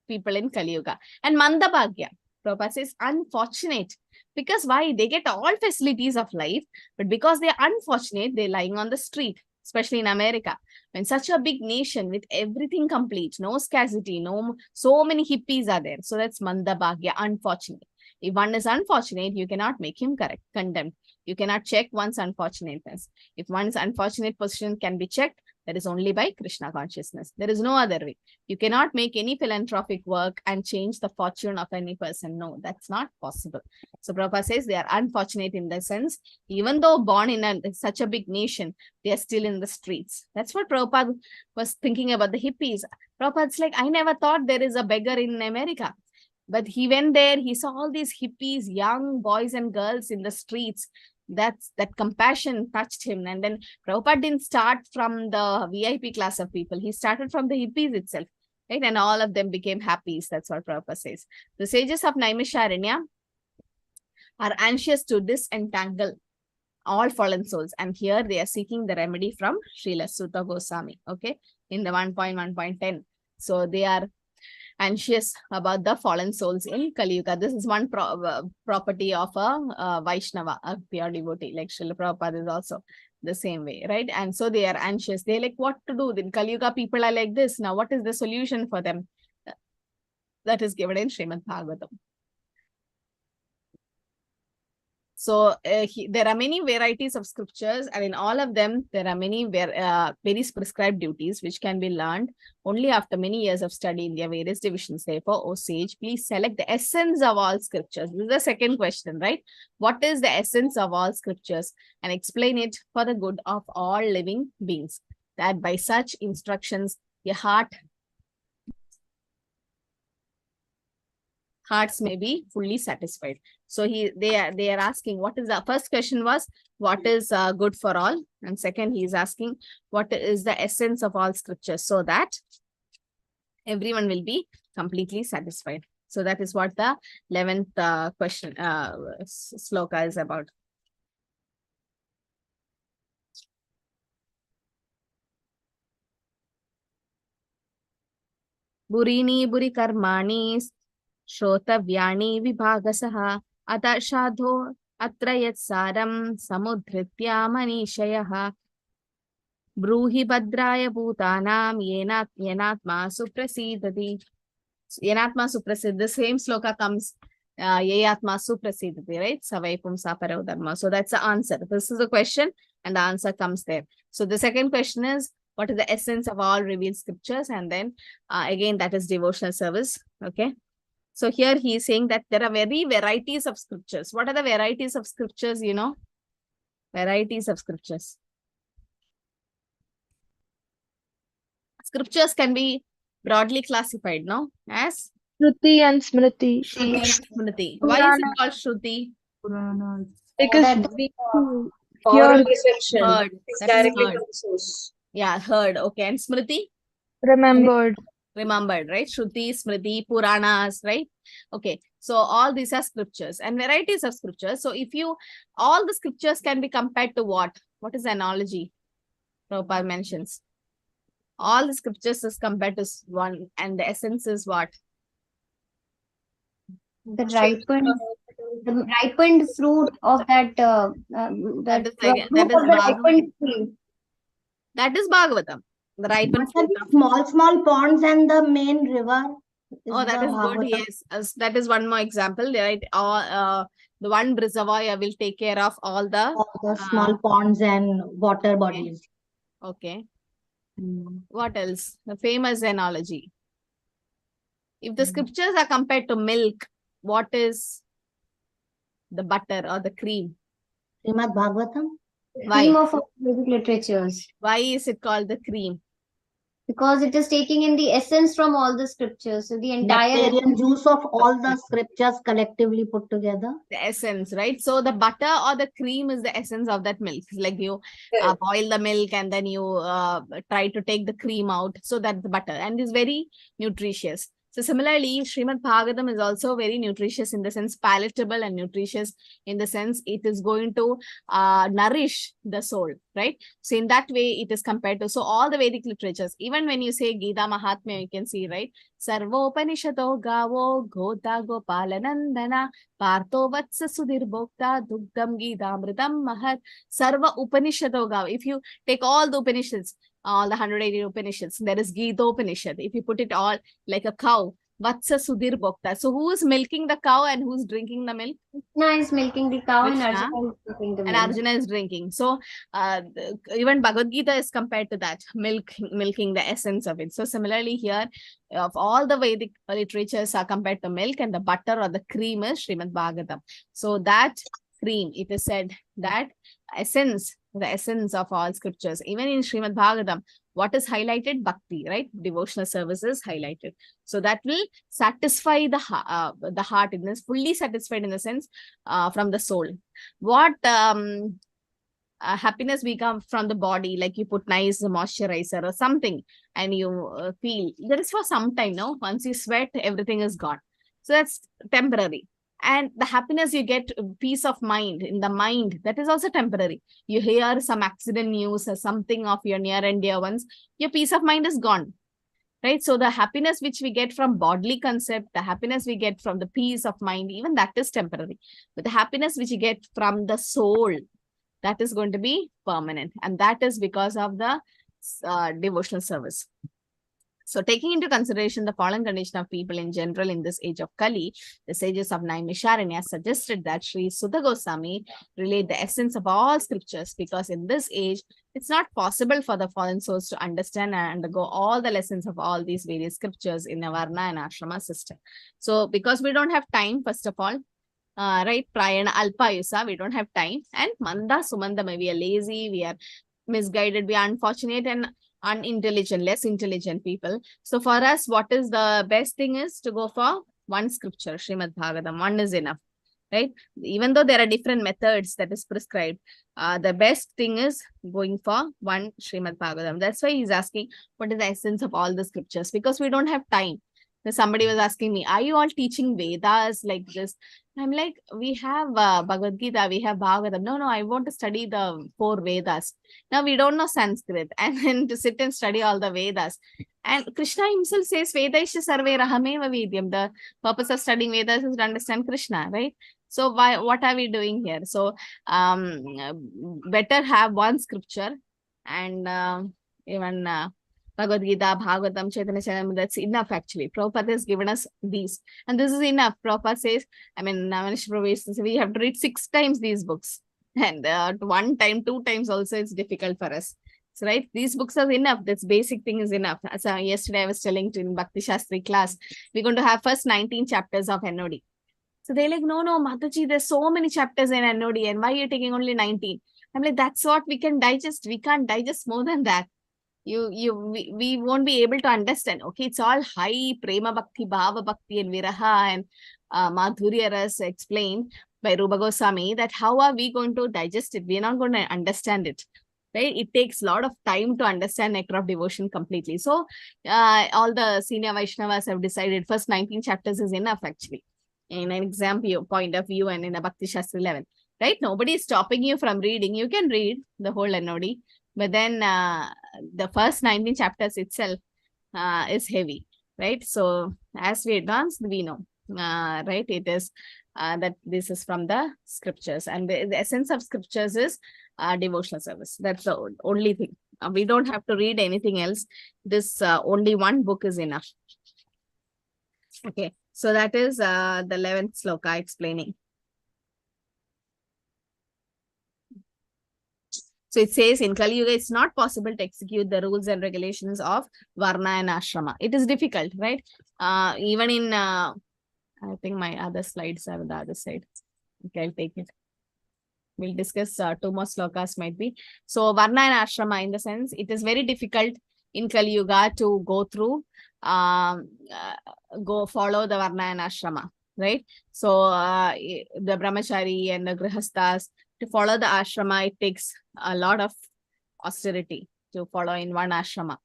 people in Kali Yuga. And Mandabhagya, Prabhupada says, unfortunate. Because why? They get all facilities of life, but because they are unfortunate, they're lying on the street, especially in America. When such a big nation with everything complete, no scarcity, so many hippies are there. So that's Mandabhagya, unfortunate. If one is unfortunate, you cannot make him condemned. You cannot check one's unfortunateness. If one's unfortunate position can be checked, that is only by Krishna consciousness. There is no other way. You cannot make any philanthropic work and change the fortune of any person. No, that's not possible. So Prabhupada says they are unfortunate in the sense, even though born in such a big nation, they are still in the streets. That's what Prabhupada was thinking about the hippies. Prabhupada's like, I never thought there is a beggar in America. But he went there, he saw all these hippies, young boys and girls in the streets. That compassion touched him. And then Prabhupada didn't start from the VIP class of people. He started from the hippies itself, right? And all of them became happy. That's what Prabhupada says. The sages of Naimisharanya are anxious to disentangle all fallen souls. And here they are seeking the remedy from Srila Sutta Goswami, okay? In the 1.1.10. So they are anxious about the fallen souls in Kali Yuga. This is one property of a Vaishnava, a pure devotee, like Srila Prabhupada is also the same way, right? And so they are anxious. They're like, what to do? In Kali Yuga, people are like this. Now, what is the solution for them? That is given in Srimad Bhagavatam. So there are many varieties of scriptures, and in all of them, there are many very prescribed duties which can be learned only after many years of study in their various divisions. Therefore, O sage, please select the essence of all scriptures. This is the second question, right? What is the essence of all scriptures? And explain it for the good of all living beings, that by such instructions, your hearts may be fully satisfied. So they are asking, what is the first question was, what is good for all? And second, he is asking, what is the essence of all scriptures, so that everyone will be completely satisfied. So that is what the 11th question sloka is about. Burini buri karmani Shrotavyani vibhagasah atashadho atrayat saram samudhritya manishayaha bruhi bhadraya bhutanam yenatma suprasidati. Yenatma suprasidati. The same sloka comes yeyatma suprasidati, right? Savai pumsa parao dharma. So that's the answer. This is the question and the answer comes there. So the second question is, what is the essence of all revealed scriptures? And then again, that is devotional service. Okay. So here he is saying that there are varieties of scriptures. What are the varieties of scriptures, you know? Varieties of scriptures. Scriptures can be broadly classified, no? As?
Shruti and Smriti.
Shruti and Smriti. Why is it called Shruti?
Puranas.
Because we
Oral
hear,
reception.
Heard.
It's
That is
directly
heard.
from the source.
Yeah, heard. Okay. And Smriti?
remembered.
Remembered, right? Shruti, Smriti, Puranas, right? Okay. So all these are scriptures and varieties of scriptures. So if all the scriptures can be compared to what? What is the analogy Prabhupada mentions? All the scriptures is compared to one, and the essence is what?
The ripened fruit of that
That is
fruit of the ripened tree.
That is Bhagavatam. The ripened
What are
fruit
the
of
small ponds and the main river?
Oh, that
the
is good.
Bhagavatam.
Yes, that is one more example, right? The one reservoir will take care of all the
All the small ponds and water bodies.
Okay. What else? The famous analogy. If the scriptures are compared to milk, what is the butter or the cream?
Srimad Bhagavatam.
Why?
Theme of all Vedic literatures.
Why is it called the cream?
Because it is taking in the essence from all the scriptures. So the entire
Nectarian juice of all the scriptures collectively put together.
The essence, right? So the butter or the cream is the essence of that milk. It's like you boil the milk and then you try to take the cream out. So that's the butter and is very nutritious. So similarly, Srimad Bhagavatam is also very nutritious in the sense palatable and nutritious in the sense it is going to nourish the soul, right? So in that way, it is compared to, so all the Vedic literatures, even when you say Gita Mahatmya, you can see, right? Sarvopanishado gavo gota gopalanandana Partho vatsa sudirbhokta dugdam gidamritam mahar sarva upanishado gav. If you take all the Upanishads, all the 180 Upanishads, there is Gita Upanishad. If you put it all like a cow, vatsa sudirbhokta. So who is milking the cow and who's drinking the milk?
Krishna is milking the cow and
Krishna.
Arjuna is drinking the
And
milk.
Arjuna is drinking. So even Bhagavad Gita is compared to that, milking the essence of it. So similarly here, of all the Vedic literatures are compared to milk, and the butter or the cream is Srimad Bhagavatam. So that cream, it is said that essence, the essence of all scriptures, even in Srimad Bhagavatam, what is highlighted? Bhakti, right? Devotional service is highlighted. So that will satisfy the heart, in this fully satisfied in the sense from the soul. What happiness we come from the body, like you put nice moisturizer or something and you feel that is for some time. No, once you sweat, everything is gone. So that's temporary. And the happiness you get, peace of mind in the mind, that is also temporary. You hear some accident news or something of your near and dear ones, your peace of mind is gone, right? So the happiness which we get from bodily concept, the happiness we get from the peace of mind, even that is temporary. But the happiness which you get from the soul, that is going to be permanent. And that is because of the devotional service. So taking into consideration the fallen condition of people in general in this age of Kali, the sages of Naimisharanya suggested that Sri Sudha Goswami relate the essence of all scriptures, because in this age, it's not possible for the fallen souls to understand and undergo all the lessons of all these various scriptures in a Varna and Ashrama system. So because we don't have time, first of all, right, Prayana Alpayusa, we don't have time, and Manda Sumandama, we are lazy, we are misguided, we are unfortunate and unintelligent, less intelligent people. So for us, what is the best thing is to go for one scripture, Srimad Bhagavatam. One is enough, right? Even though there are different methods that is prescribed, the best thing is going for one Srimad Bhagavatam. That's why he's asking what is the essence of all the scriptures, because we don't have time. Somebody was asking me, are you all teaching Vedas like this? I'm like, we have Bhagavad Gita, we have Bhagavatam. No, I want to study the 4 Vedas. Now we don't know Sanskrit, and then to sit and study all the Vedas. And Krishna himself says, Vedaisha sarve rahameva vidyam. The purpose of studying Vedas is to understand Krishna, right? So what are we doing here? So better have one scripture, and even Bhagavad Gita, Bhagavatam, Chaitanya Charitamrita, that's enough actually. Prabhupada has given us these. And this is enough. Prabhupada says, we have to read 6 times these books. And 1 time, 2 times also it's difficult for us. So, right, these books are enough. This basic thing is enough. So yesterday I was telling in Bhakti Shastri class, we're going to have first 19 chapters of NOD. So they're like, no, Mataji, there's so many chapters in NOD, and why are you taking only 19? I'm like, that's what we can digest. We can't digest more than that. We won't be able to understand. Okay, it's all high prema bhakti, bhava bhakti, and viraha and madhurya ras explained by Rupa Goswami, that how are we going to digest it? We're not going to understand it, right? It takes a lot of time to understand nectar of devotion completely. So all the senior Vaishnavas have decided first 19 chapters is enough actually, in an exam point of view and in a Bhakti Shastri 11, right? Nobody is stopping you from reading. You can read the whole NOD. But then the first 19 chapters itself is heavy, right? So as we advance, we know, right? It is that this is from the scriptures, and the essence of scriptures is devotional service. That's the only thing. We don't have to read anything else. This only one book is enough. Okay, so that is the 11th sloka explaining. So it says in Kali Yuga, it's not possible to execute the rules and regulations of Varna and Ashrama. It is difficult, right? Even in, I think my other slides are on the other side. Okay, I'll take it. We'll discuss 2 more slokas might be. So Varna and Ashrama, in the sense, it is very difficult in Kali Yuga to go through, go follow the Varna and Ashrama, right? So the Brahmachari and the Grihasthas, to follow the Ashrama, it takes a lot of austerity to follow in one Ashrama.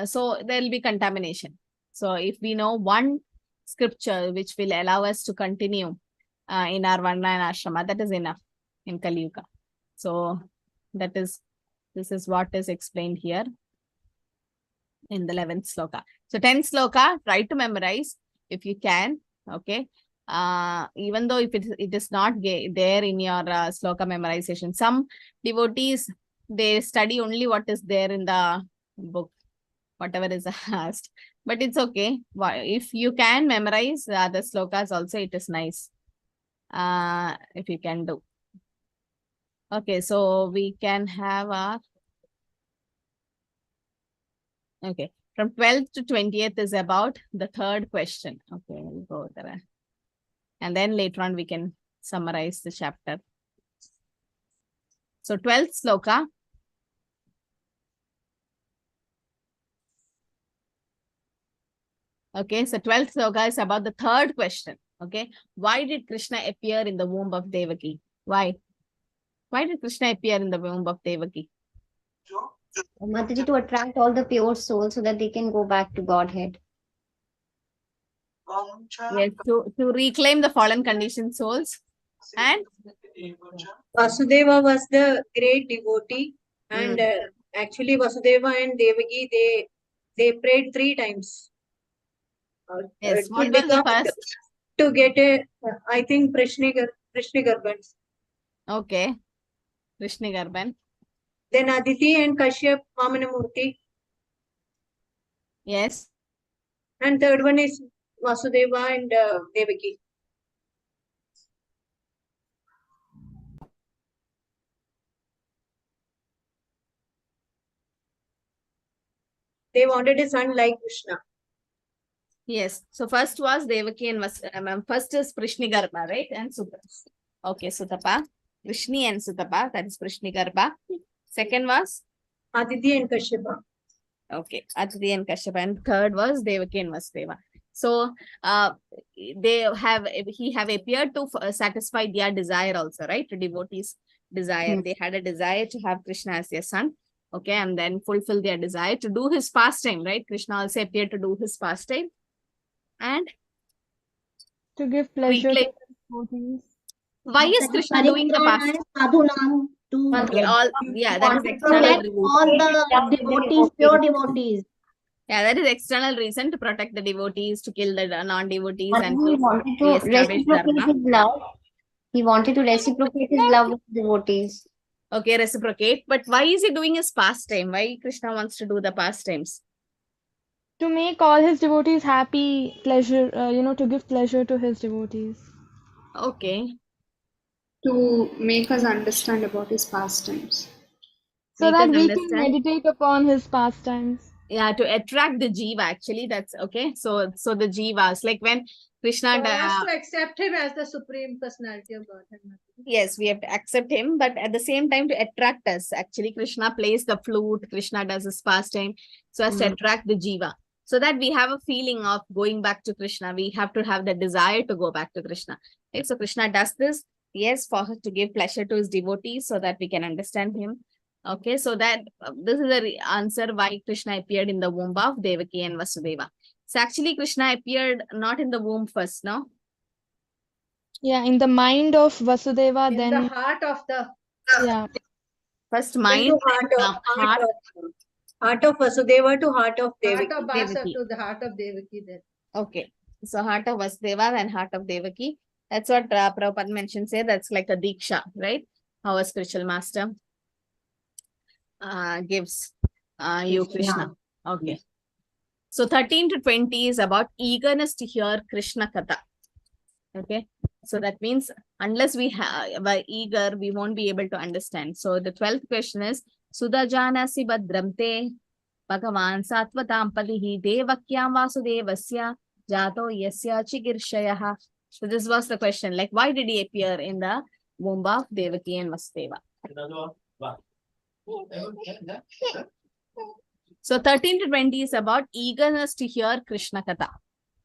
So there will be contamination. So if we know one scripture which will allow us to continue in our Varna and Ashrama, that is enough in Kali Yuga. So this is what is explained here in the 11th sloka. So 10th sloka, try to memorize if you can. Okay. Even though if it is not there in your sloka memorization, some devotees, they study only what is there in the book, whatever is asked. But it's okay. If you can memorize the slokas also, it is nice. If you can do. Okay, so we can have our... Okay, from 12th to 20th is about the 3rd question. Okay, we'll go there. And then later on we can summarize the chapter. So 12th sloka. Okay, so 12th sloka is about the 3rd question. Okay, why did Krishna appear in the womb of Devaki? Why? Why did Krishna appear in the womb of Devaki?
Mataji, to attract all the pure souls so that they can go back to Godhead.
Yes, to reclaim the fallen conditioned souls. And
Vasudeva was the great devotee, and actually Vasudeva and Devaki, they prayed 3 times.
yes,
To
what was the
become,
first?
to get a, I think Prishnigarban.
Okay, Krishnigarban.
Then Aditi and Kashyap Vamanamurti.
Yes.
And 3rd one is Vasudeva and Devaki. They wanted a son like Krishna.
Yes. So first was Devaki and first is Prishnigarba, right? And Sutapa. Okay, Sutapa. Krishni and Sutapa, that is Prishnigarba. Second was?
Aditi and Kashyapa.
Okay, Aditi and Kashyapa. And 3rd was Devaki and Vasudeva. So he have appeared to satisfy their desire also, right? To devotees' desire. They had a desire to have Krishna as their son. Okay, and then fulfill their desire to do his pastime, right? Krishna also appeared to do his pastime. And
to give pleasure to his devotees.
Why is Krishna doing the pastime?
Sadhunam to
Okay, that is external
protect
reason.
all the devotees, pure devotees.
Yeah, that is external reason to protect the devotees, to kill the non-devotees,
But
and
he wanted to
establish
reciprocate
dharma.
his love. He wanted to reciprocate his love with devotees.
Okay, reciprocate. But why is he doing his pastime? Why Krishna wants to do the pastimes?
To make all his devotees happy, pleasure, to give pleasure to his devotees.
Okay.
To make us understand about his pastimes.
So
Make
that
us
we
understand.
can meditate upon his pastimes.
Yeah, to attract the jiva, actually, that's okay. So the jivas, like when Krishna...
For us to accept him as the Supreme Personality of Godhead.
Yes, we have to accept him, but at the same time to attract us. Actually, Krishna plays the flute, Krishna does his pastime, so as to attract the jiva. So that we have a feeling of going back to Krishna. We have to have the desire to go back to Krishna. Okay, so Krishna does this, yes, to give pleasure to his devotees so that we can understand him. Okay, so that this is the answer why Krishna appeared in the womb of Devaki and Vasudeva. So actually, Krishna appeared not in the womb first, no?
Yeah, in the mind of Vasudeva,
In
then...
the heart of the...
Yeah.
First mind,
heart of Vasudeva to heart of Devaki.
Heart of Vasa
to the heart of Devaki then.
Okay, so heart of Vasudeva and heart of Devaki. That's what Prabhupada mentions here. That's like a diksha, right? How a spiritual master gives you Krishna. Okay. So 13 to 20 is about eagerness to hear Krishna Katha. Okay. So that means unless we are eager, we won't be able to understand. So the 12th question is Sudajanasi Badramte Bhagavan Satvatam Padihi Devakyam Vasudevasya Jato Yasya Chigirshayah. So this was the question. Like, why did he appear in the womb of Devaki and Vasudeva? So 13 to 20 is about eagerness to hear Krishna Katha.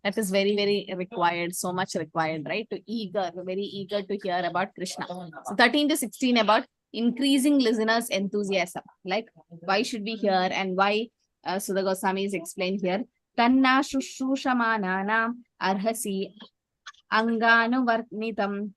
That is very, very required, so much required, right? Very eager to hear about Krishna. So 13 to 16 about increasing listeners' enthusiasm. Like, why should we hear and why Sudha Goswami is explained here. Tanna Shushushamananam Arhasi Anganuvarnitam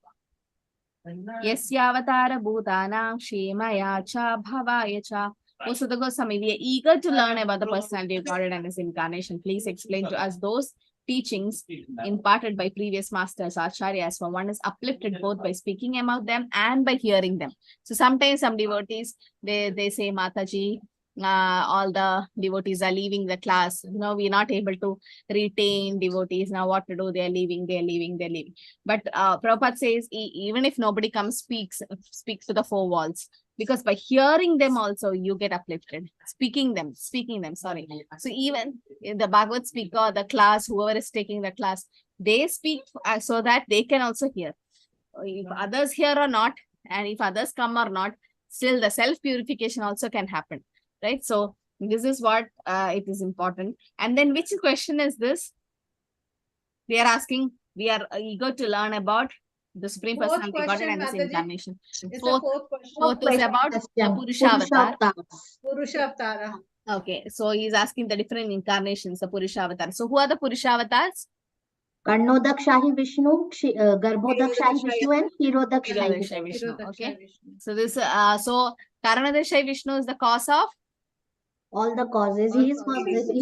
Yasyavatara Bhutanam Shemaya Cha Bhavaya Cha. Oh, Sudha Goswami, we are eager to learn about the personality of God and his incarnation. Please explain to us those teachings imparted by previous masters, acharyas, for one is uplifted both by speaking about them and by hearing them. So sometimes some devotees, they say, Mataji, all the devotees are leaving the class. We're not able to retain devotees. Now what to do? They're leaving. But Prabhupada says, even if nobody comes, speaks to the four walls. Because by hearing them also, you get uplifted. Speaking them, sorry. So even the Bhagavad speaker, the class, whoever is taking the class, they speak so that they can also hear. If others hear or not, and if others come or not, still the self-purification also can happen. Right? So this is what it is important. And then which question is this? We are asking, we are eager to learn about the Supreme Personality of God and his incarnation. Fourth is about the Purusha Avatar.
Purusha Avatar.
Okay, so he's asking the different incarnations, the Purusha Avatar. So who are the Purusha Avatars?
Karnodak Shahi Vishnu, Garbhodak Shahi Vishnu, and Kshirodak Shahi Vishnu.
Okay. So this, so Karnodak Shahi Vishnu is the cause of
all the causes. He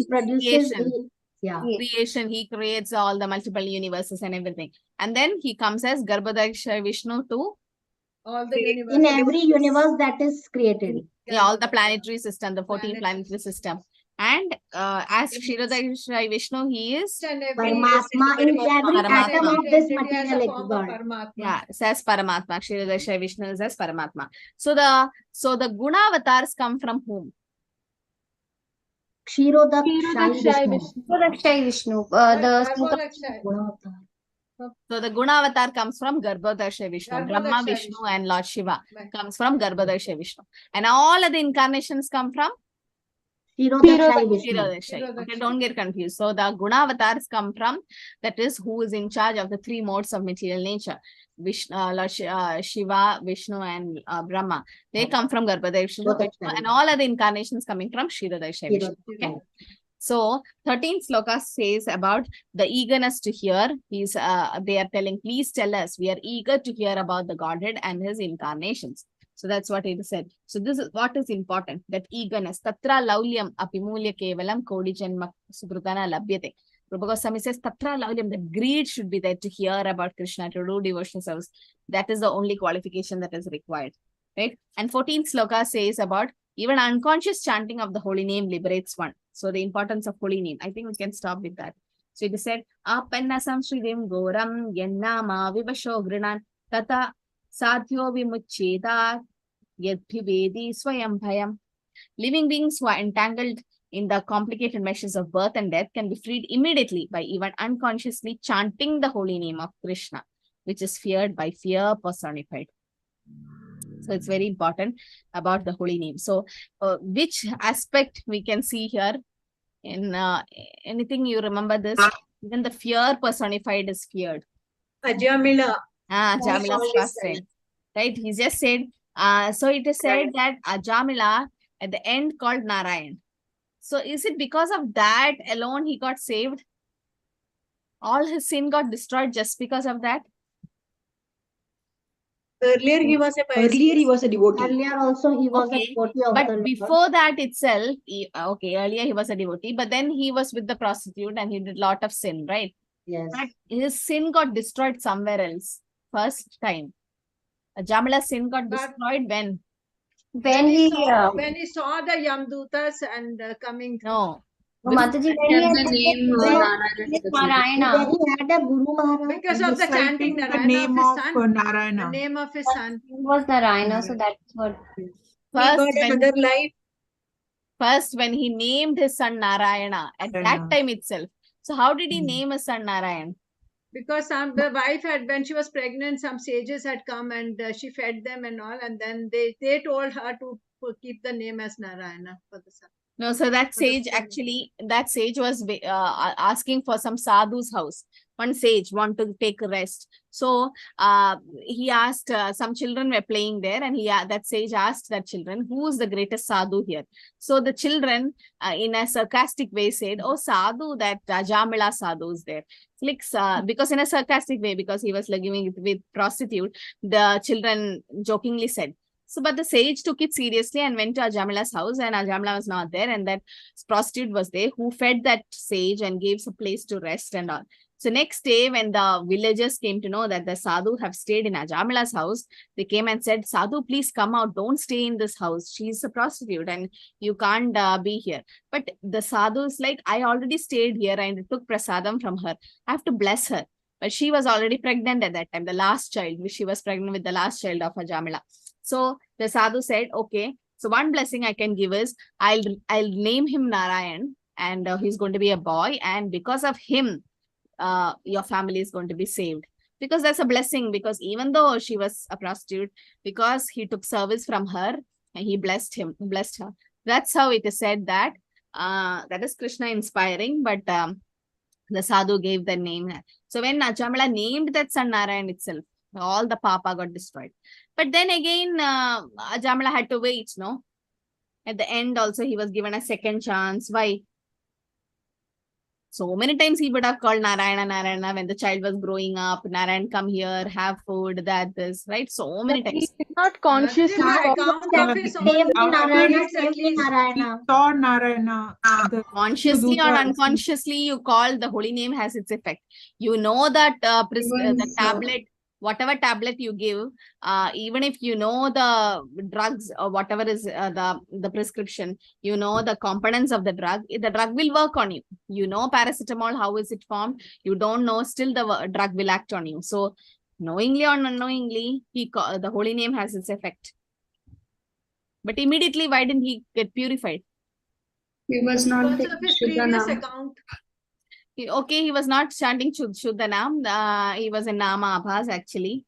produces
creation. He creates all the multiple universes and everything. And then he comes as Garbhodak Vishnu to
all the universes.
In every universe that is created.
Yeah, all the planetary system, the 14 planetary system. And as Kshirodak Vishnu, he is
Paramatma in every atom of this material God.
Yeah, says Paramatma. Kshirodak Vishnu is as Paramatma. So the Guna avatars come from whom?
Kshirodak Shahi
Vishnu.
So the Guna avatar comes from Garbhodaksha Vishnu. Brahma, Vishnu and Lord Shiva comes from Garbhodaksha Vishnu. And all of the incarnations come from Kshirodaksha. Okay, don't get confused. So the Guna avatars come from, that is who is in charge of the three modes of material nature. Vishnu, Lord Shiva, Vishnu and Brahma. They come from Garbhodaksha Vishnu. And all of the incarnations coming from Kshirodaksha Vishnu. Okay. So 13th sloka says about the eagerness to hear. They are telling, please tell us, we are eager to hear about the Godhead and his incarnations. So that's what it said. So this is what is important, that eagerness. Tatra laulyam apimulya kevalam kodi janma sukrutana labhyate. Prabhu Goswami says, Tatra laulyam, the greed should be there to hear about Krishna, to do devotional service. That is the only qualification that is required. Right? And 14th sloka says about even unconscious chanting of the holy name liberates one. So the importance of holy name. I think we can stop with that. So it is said, Apanna samsridim goram yennama vivasho grinan tata sadhyo vimucheta yadhivedi swayam bhayam. Living beings who are entangled in the complicated meshes of birth and death can be freed immediately by even unconsciously chanting the holy name of Krishna, which is feared by fear personified. So it's very important about the holy name. So which aspect we can see here in anything you remember this? Even the fear personified is feared.
Ajamila.
Ajamila's first friend. Right? He just said, so it is said that Ajamila at the end called Narayan. So is it because of that alone he got saved? All his sin got destroyed just because of that?
Earlier he was a devotee.
Earlier also he was a devotee of
but
the
before that itself, earlier he was a devotee, but then he was with the prostitute and he did a lot of sin, right?
Yes.
But his sin got destroyed somewhere else. First time. Jamila's sin got destroyed when?
When he
saw the Yamdutas and coming.
No.
Mataji, when he
Kept
had
the
to
name
take
Narayana
this
specifically.
Narayana,
He had a Guru Maharaj.
Because
He
of
was
the chanting
citing the
Narayana
name
of his
of
son. The
Narayana.
name of his
but
son.
he was Narayana, so that's what.
He
First,
got another life.
when he named his son Narayana, at that
Narayana.
time itself. So how did he name his son Narayan?
Because the wife had, when she was pregnant, some sages had come and she fed them and all, and then they told her to keep the name as Narayana for the son.
No, so that
For the
sage
son.
actually, that sage was asking for some sadhu's house. One sage want to take a rest. So he asked, some children were playing there, and that sage asked that children, who is the greatest sadhu here? So the children, in a sarcastic way, said, oh, sadhu, that Jamila sadhu is there. Like, because in a sarcastic way, because he was living with prostitute, the children jokingly said. So, but the sage took it seriously and went to Ajamila's house, and Ajamila was not there, and that prostitute was there who fed that sage and gave a place to rest and all. So next day, when the villagers came to know that the sadhu have stayed in Ajamila's house, they came and said, Sadhu, please come out. Don't stay in this house. She's a prostitute and you can't be here. But the sadhu is like, I already stayed here and took prasadam from her. I have to bless her. But she was already pregnant at that time, the last child. She was pregnant with the last child of Ajamila. So the sadhu said, okay, so one blessing I can give is I'll name him Narayan, and he's going to be a boy, and because of him, your family is going to be saved. Because that's a blessing, because even though she was a prostitute, because he took service from her and he blessed her. That's how it is said that that is Krishna inspiring, but the sadhu gave the name. So when Ajamila named that son Narayan itself, all the papa got destroyed. But then again, Ajamila had to wait, no? At the end also, he was given a second chance. Why? So many times he would have called Narayana when the child was growing up. Narayan, come here, have food, this, right? So many
But he
times.
did not consciously
By
call
account
Uh,
of his own
Save me Narayana,
merits, at
save me
least.
He
Narayana.
saw Narayana.
Consciously or
Duta-
unconsciously, you call, the holy name has its effect. You know that the
Even
tablet, whatever tablet you give, even if you know the drugs or whatever is the prescription, you know the components of the drug will work on you. You know paracetamol, how is it formed? You don't know, still the drug will act on you. So knowingly or unknowingly, the holy name has its effect. But immediately, why didn't he get purified?
he was not
Because of his previous account.
Okay, he was not chanting Shuddhanam. He was in Nama Abhas actually.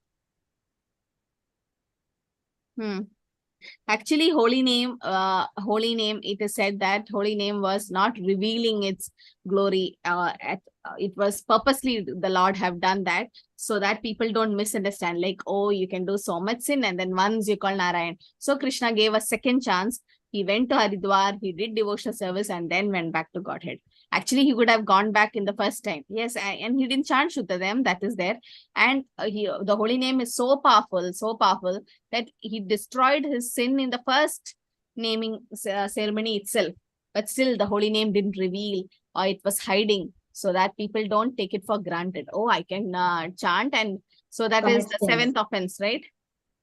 Actually, holy name, it is said that holy name was not revealing its glory. It was purposely the Lord have done that so that people don't misunderstand. Like, oh, you can do so much sin and then once you call Narayan. So Krishna gave a second chance. He went to Haridwar, he did devotional service and then went back to Godhead. Actually, he could have gone back in the first time. Yes, and he didn't chant Shuddhadam, that is there. And the holy name is so powerful, that he destroyed his sin in the first naming ceremony itself. But still, the holy name didn't reveal, or it was hiding, so that people don't take it for granted. Oh, I can chant, and so that is the seventh offense, right?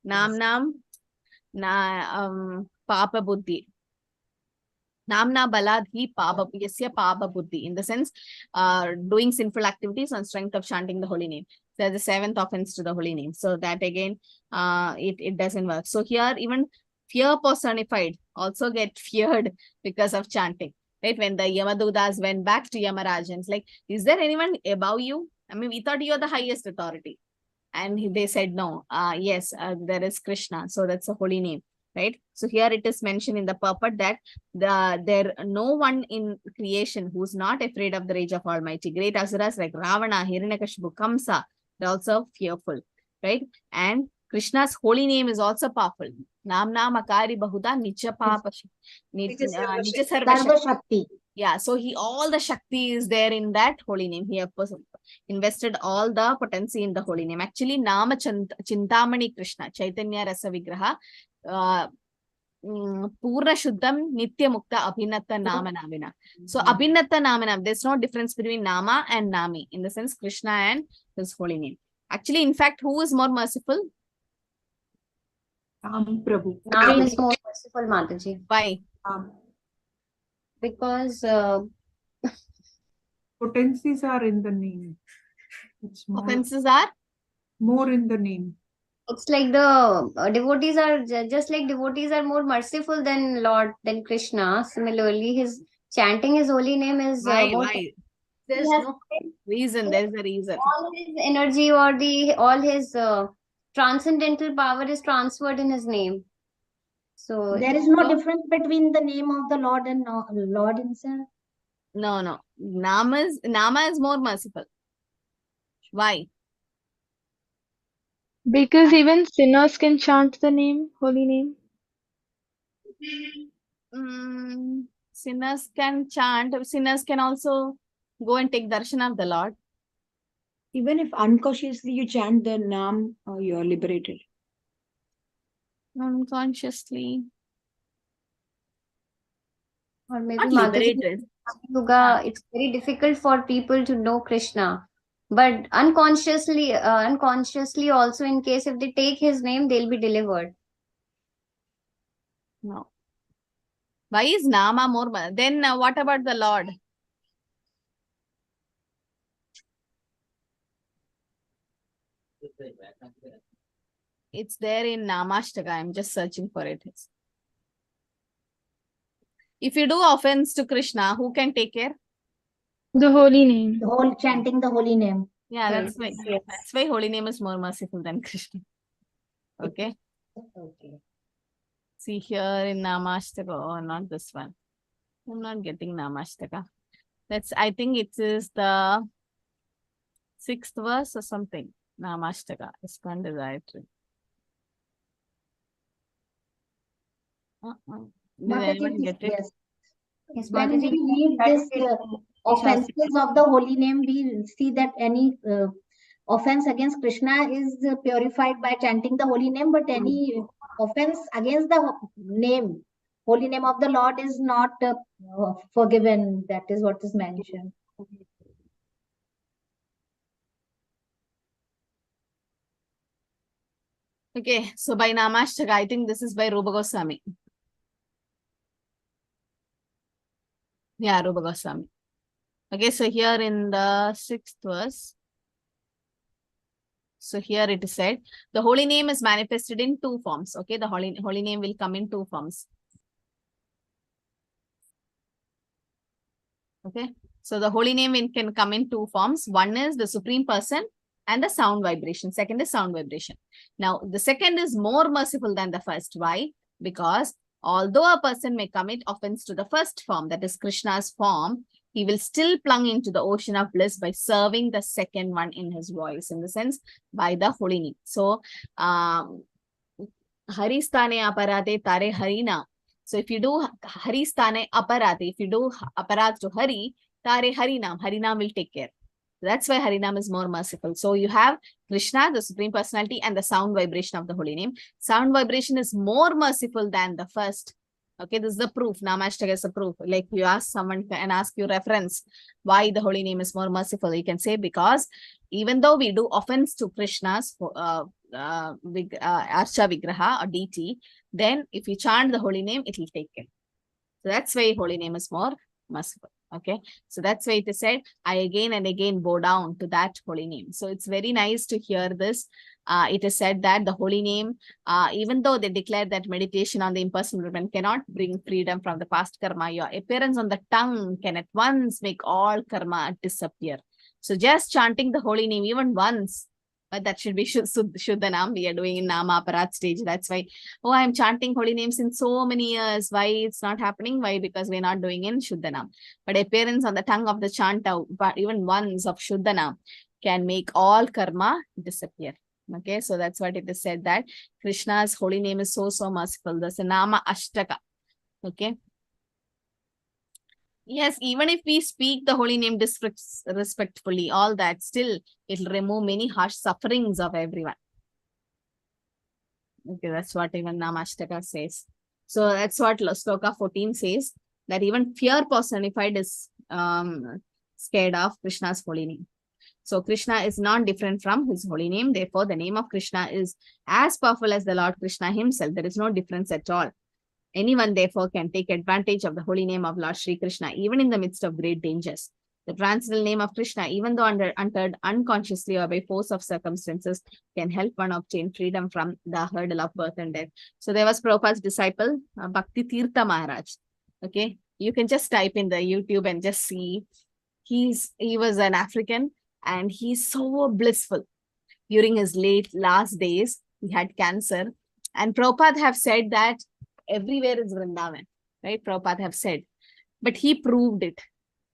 Nam Papa Buddhi. Namna baladhi papa yasya papa buddhi. In the sense, doing sinful activities on strength of chanting the holy name. There's the seventh offense to the holy name. So that again, it doesn't work. So here, even fear personified also get feared because of chanting. Right? When the Yamadutas went back to Yamarajans, like, is there anyone above you? I mean, we thought you're the highest authority. And they said, no, yes, there is Krishna. So that's a holy name. Right? So here it is mentioned in the purport that there no one in creation who's not afraid of the rage of Almighty. Great asuras like Ravana, Hiranyakashipu, Kamsa, they're also fearful. Right? And Krishna's holy name is also powerful. Namna Makari Bahuda Nicha Papa Nicha Sarva
Shakti.
Yeah, so all the Shakti is there in that holy name. He has invested all the potency in the holy name. Actually, Nama Chintamani Krishna, Chaitanya Rasa Vigraha, Purna Shuddham Nitya Mukta Abhinatta Nama Namina. So Abhinatta Namina, there's no difference between Nama and Nami, in the sense Krishna and his holy name. Actually, in fact, who is more merciful?
Prabhu.
Nami is more merciful, Mataji.
Why?
Because
Potencies are in the name. It's
Offenses are?
more in the name.
It's like the devotees are just like devotees are more merciful than Lord than Krishna. Similarly, his chanting his holy name is
Why?
more.
Why?
There's
He has
no
Reason. There's a reason.
all his energy or the all his transcendental power is transferred in his name. So
There is no
So-
difference between the name of the Lord and Lord himself.
No. Nama is more merciful. Why?
Because even sinners can chant the name, holy name.
Sinners can chant. Sinners can also go and take darshan of the Lord.
Even if unconsciously you chant the Naam, you are liberated.
Unconsciously.
or maybe
Not
Mataji,
liberated.
Yoga, it's very difficult for people to know Krishna. But unconsciously also, in case if they take his name, they'll be delivered.
No. Why is Nama more? Then what about the Lord? It's there in Namashtaka. I'm just searching for it. If you do offense to Krishna, who can take care?
The holy name.
The whole chanting the holy name.
Yeah,
Yes,
that's why.
yes.
That's why holy name is more merciful than Krishna. Okay.
Okay.
See here in Namashtaka. Oh, not this one. I'm not getting Namashtaka. I think it is the 6th verse or something. Namashtaka. ISKCON Dietary. Did anyone get it?
Yes.
Yes,
When we
Mataji,
read
that
this
is it.
offenses of the holy name, we see that any offense against Krishna is purified by chanting the holy name, but any offense against the name, holy name of the Lord is not forgiven. That is what is mentioned.
Okay, so by Namashtaka, I think this is by Rupa Goswami. Yeah, Rupa Goswami. Okay, so here in the 6th verse, so here it is said, the holy name is manifested in 2 forms. Okay, the holy name will come in 2 forms. Okay, so the holy name can come in 2 forms. One is the Supreme Person and the sound vibration. Second is sound vibration. Now, the second is more merciful than the first. Why? Because although a person may commit offense to the first form, that is Krishna's form, he will still plunge into the ocean of bliss by serving the second one in his voice, in the sense by the holy name. So, Haristane aparate tare harina. So if you do Haristane aparate, if you do aparat to Hari, tare Harinam will take care. That's why Harinam is more merciful. So you have Krishna, the Supreme Personality, and the sound vibration of the holy name. Sound vibration is more merciful than the first. Okay, this is the proof. Namashtaka is a proof. Like you ask someone and ask you reference why the holy name is more merciful. You can say because even though we do offense to Krishna's Archa Vigraha or deity, then if you chant the holy name, it will take care. So that's why holy name is more merciful. Okay, so that's why it is said, I again and again bow down to that holy name. So it's very nice to hear this. It is said that the holy name, even though they declare that meditation on the impersonal woman cannot bring freedom from the past karma, your appearance on the tongue can at once make all karma disappear. So just chanting the holy name even once, but that should be Shuddhanam. We are doing in Nama Aparat stage. That's why, oh, I'm chanting holy names in so many years. Why it's not happening? Why? Because we're not doing in Shuddhanam. But appearance on the tongue of the chanter, but even once of Shuddhanam, can make all karma disappear. Okay, so that's what it is said that Krishna's holy name is so merciful. There's a Nama Ashtaka. Okay. Yes, even if we speak the holy name disrespectfully, all that, still it will remove many harsh sufferings of everyone. Okay, that's what even Namashtaka says. So that's what Sloka 14 says, that even fear personified is scared of Krishna's holy name. So Krishna is not different from his holy name. Therefore, the name of Krishna is as powerful as the Lord Krishna himself. There is no difference at all. Anyone, therefore, can take advantage of the holy name of Lord Sri Krishna, even in the midst of great dangers. The transcendental name of Krishna, even though uttered unconsciously or by force of circumstances, can help one obtain freedom from the hurdle of birth and death. So there was Prabhupada's disciple, Bhakti Tirtha Maharaj. Okay, you can just type in the YouTube and just see. He was an African, and he's so blissful. During his last days, he had cancer, and Prabhupada have said that everywhere is Vrindavan, right? Prabhupada have said, but he proved it,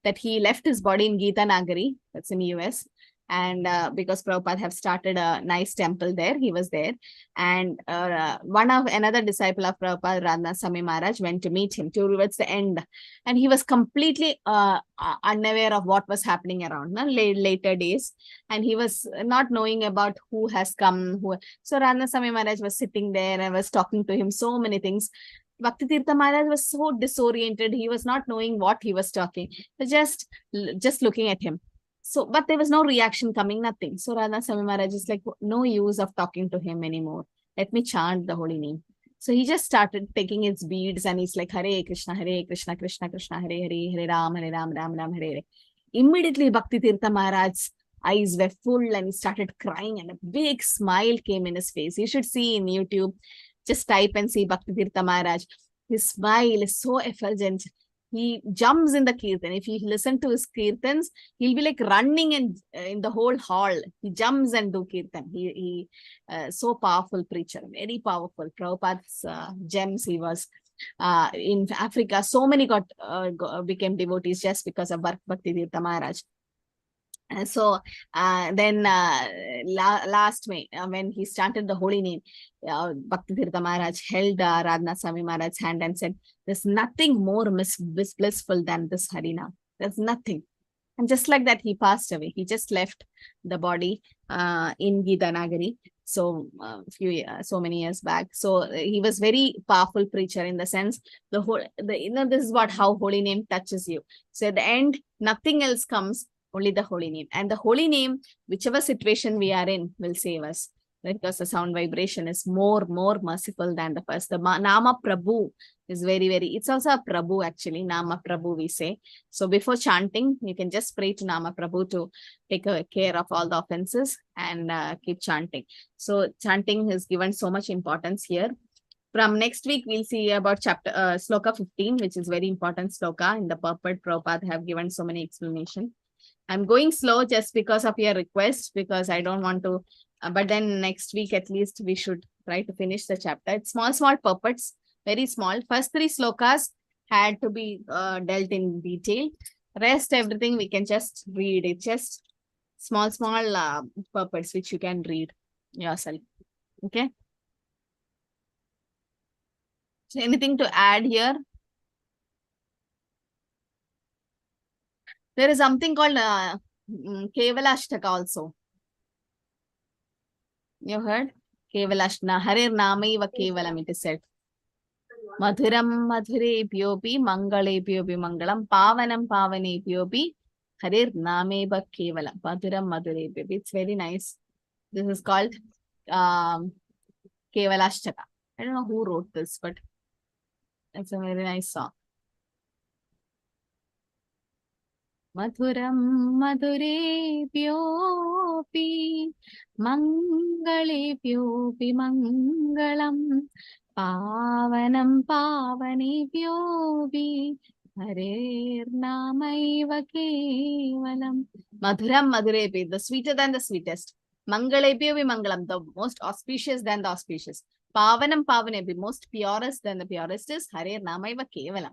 that he left his body in Gita Nagari, that's in US, and because Prabhupada have started a nice temple there, he was there, and another disciple of Prabhupada, Radha Swami Maharaj, went to meet him towards the end, and he was completely unaware of what was happening around later days, and he was not knowing about who has come, so Radha Swami Maharaj was sitting there and was talking to him so many things. Bhakti Tirtha Maharaj was so disoriented, he was not knowing what he was talking, just looking at him. So, but there was no reaction coming, nothing. So Radha Swami Maharaj is like, no use of talking to him anymore. Let me chant the holy name. So he just started taking his beads, and he's like, Hare Krishna, Krishna Krishna, Hare Hare, Hare Ram, Ram Ram, Hare Hare. Immediately Bhakti Tirtha Maharaj's eyes were full, and he started crying, and a big smile came in his face. You should see in YouTube. Just type and see Bhakti Tirtha Maharaj. His smile is so effulgent. He jumps in the kirtan. If you listen to his kirtans, he'll be like running in the whole hall. He jumps and do kirtan. He so powerful preacher, very powerful. Prabhupada's gems he was. In Africa, so many became devotees just because of Bhakti Tirtha Maharaj. And so then last May, when he started the holy name, Bhakti Tirtha Maharaj held Radha Swami Maharaj's hand and said, there's nothing more blissful than this Harinam. There's nothing. And just like that, he passed away. He just left the body in Gita Nagari. So so many years back. So he was very powerful preacher in the sense, this is how holy name touches you. So at the end, nothing else comes, only the holy name. And the holy name, whichever situation we are in, will save us. Right? Because the sound vibration is more merciful than the first. The Nama Prabhu is very, it's also a Prabhu actually. Nama Prabhu we say. So before chanting, you can just pray to Nama Prabhu to take care of all the offenses and keep chanting. So chanting is given so much importance here. From next week, we'll see about chapter Sloka 15, which is very important sloka. In the purport, Prabhupada have given so many explanations. I'm going slow just because of your request, because I don't want to, but then next week at least we should try to finish the chapter. It's small purports, very small. First 3 slokas had to be dealt in detail. Rest, everything we can just read. It's just small purports which you can read yourself. Okay. So anything to add here? There is something called Kevalashtaka also. You heard? Kevalashtaka. Harir Namaiva Kevalam, it is said. Madhuram Madhure Pyopi Mangale Pyopi Mangalam Pavanam Pavane Pyopi Harir Namaiva Kevalam. Madhuram Madhure Pyopi. It's very nice. This is called Kevalashtaka. I don't know who wrote this, but it's a very nice song. Madhuram Madhure Pyopi Mangale Pyopi Mangalam Pavanam Pavane Pyopi Harer Namaiva Kevalam. Madhuram Madhurepi, the sweeter than the sweetest. Mangalepi Mangalam, the most auspicious than the auspicious. Pavanam Pavanepi, most purest than the purest is Harer Namaiva Kevalam.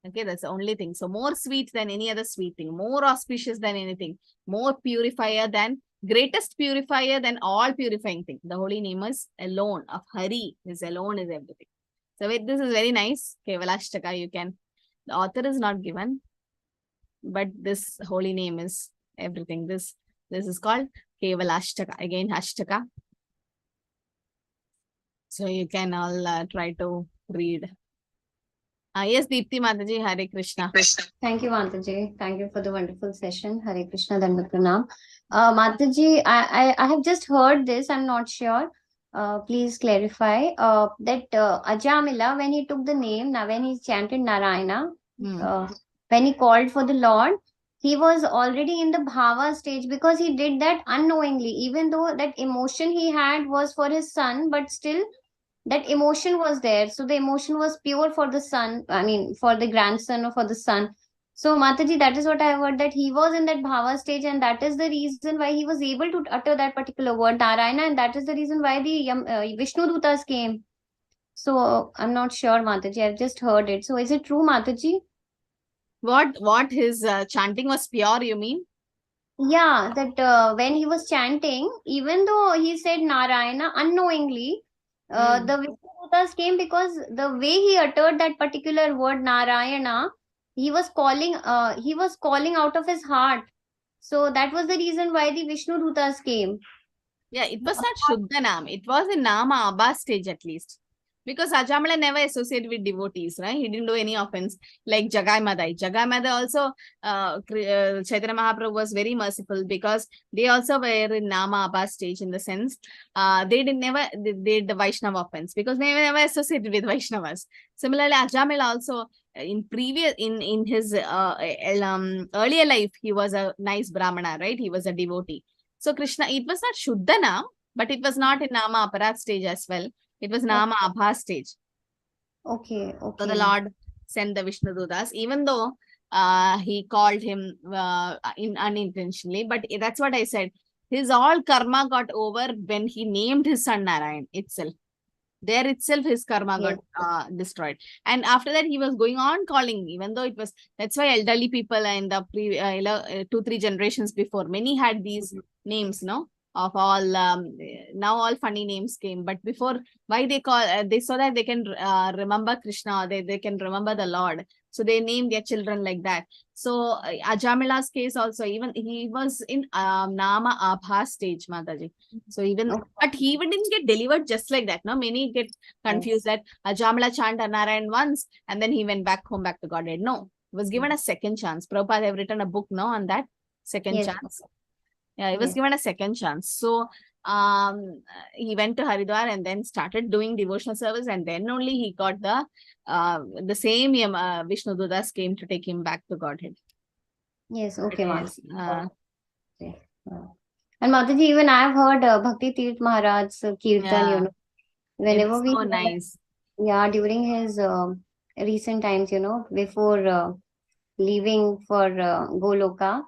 Okay, that's the only thing. So more sweet than any other sweet thing, more auspicious than anything, more purifier than, greatest purifier than all purifying thing. The holy name is alone of Hari. This alone is everything. So this is very nice. Kevalashtaka, you can, the author is not given, but this holy name is everything. This is called Kevalashtaka. Again, Ashtaka. So you can all try to read. Yes, Deepti Mataji, Hare Krishna.
Thank you, Mataji. Thank you for the wonderful session. Hare Krishna, Danda Pranam. Mataji, I have just heard this. I'm not sure. Please clarify that Ajamila, when he took the name, when he chanted Narayana, when he called for the Lord, he was already in the bhava stage, because he did that unknowingly, even though that emotion he had was for his son, but still that emotion was there. So the emotion was pure for the son, I mean, for the grandson or for the son. So Mataji, that is what I heard, that he was in that bhava stage, and that is the reason why he was able to utter that particular word Narayana, and that is the reason why the Vishnu Dutas came. So I'm not sure, Mataji. I've just heard it. So is it true, Mataji?
What his chanting was pure, you mean?
Yeah, that when he was chanting, even though he said Narayana unknowingly, the Vishnudutas came, because the way he uttered that particular word Narayana, he was calling out of his heart. So that was the reason why the Vishnudutas came.
Yeah, it was not Shuddha Nam. It was in Nama Abha stage at least. Because Ajamala never associated with devotees, right? He didn't do any offense. Like Jagai Madai. Jagai Madai also, Chaitanya Mahaprabhu was very merciful, because they also were in Nama Abha stage, in the sense, they did the Vaishnava offense, because they never associated with Vaishnavas. Similarly, Ajamala also, in his earlier life, he was a nice Brahmana, right? He was a devotee. So Krishna, it was not Shuddha Nam, but it was not in Nama Aparat stage as well. It was Nama Abha stage.
Okay,
So the
okay.
Lord sent the Vishnu Dutas, even though he called him unintentionally. But that's what I said. His all karma got over when he named his son Narayan itself. There itself, his karma got destroyed. And after that, he was going on calling, even though it was, that's why elderly people in the 2-3 generations before, many had these names, no? Of all, now all funny names came. But before, why they call, they so that they can remember Krishna, they can remember the Lord. So they named their children like that. So Ajamila's case also, even he was in Nama Abha stage, Mataji. So even, but he even didn't get delivered just like that. No, many get confused that Ajamala chanted Narayan once and then he went back home, back to Godhead. No, he was given a second chance. Prabhupada have written a book, no, on that second chance. Yeah, he was given a second chance. So he went to Haridwar and then started doing devotional service, and then only he got the same Vishnu Dudas came to take him back to Godhead.
Yes, okay,
Yes.
Okay. And Mataji, even I've heard Bhakti Tirth Maharaj's Kirtan, you know, whenever we
so nice.
Yeah, during his recent times, you know, before leaving for Goloka,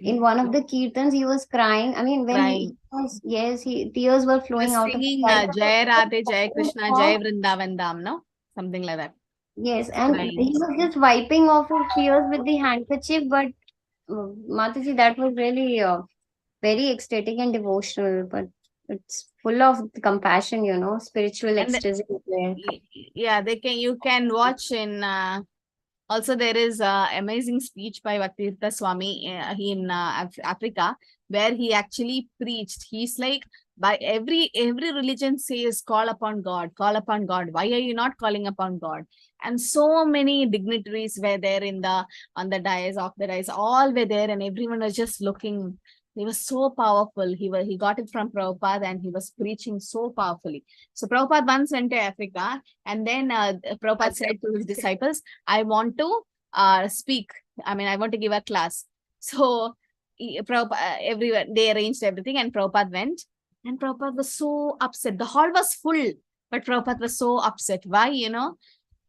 in one of the Kirtans, he was crying. I mean, when he was, tears were flowing
He was
out
singing
of his
Jai
eyes.
Radhe, Jai Krishna, Jai Vrindavan Dham, no? Something like that.
Yes, and he was just wiping off his tears with the handkerchief, but Mataji, that was really very ecstatic and devotional, but it's full of compassion, you know, spiritual ecstasy there.
Yeah, you can watch in also there is amazing speech by Bhaktivedanta Swami in Africa, where he actually preached. He's like, by every religion says, call upon God, call upon God. Why are you not calling upon God? And so many dignitaries were there on the dais, off the dais, all were there, and everyone was just looking. He was so powerful. He got it from Prabhupada, and he was preaching so powerfully. So Prabhupada once went to Africa, and then Prabhupada said to his disciples, I want to speak. I mean, I want to give a class. So everyone, they arranged everything, and Prabhupada went. And Prabhupada was so upset. The hall was full, but Prabhupada was so upset. Why? You know,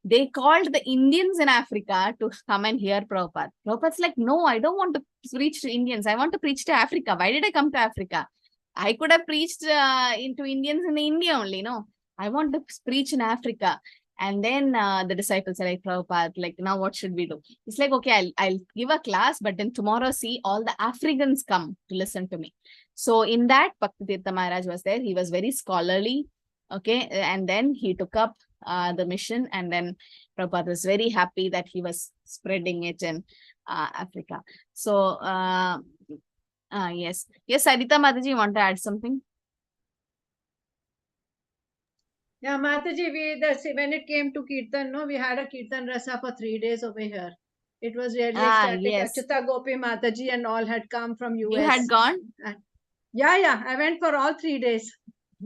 they called the Indians in Africa to come and hear Prabhupada. Prabhupada's like, no, I don't want to preach to Indians. I want to preach to Africa. Why did I come to Africa? I could have preached into Indians in India only. No, I want to preach in Africa. And then the disciples are like, Prabhupada, like, now what should we do? It's like, okay, I'll give a class, but then tomorrow, see, all the Africans come to listen to me. So in that, Bhakti Tirtha Maharaj was there. He was very scholarly. Okay. And then he took up the mission, and then Prabhupada was very happy that he was spreading it in Africa. So yes, Sarita Mataji, you want to add something?
Yeah, Mataji, when it came to Kirtan, no, we had a Kirtan Rasa for 3 days over here. It was really ecstatic.
Yes.
Achyuta Gopi Mataji and all had come from US.
You had gone?
Yeah, I went for all 3 days.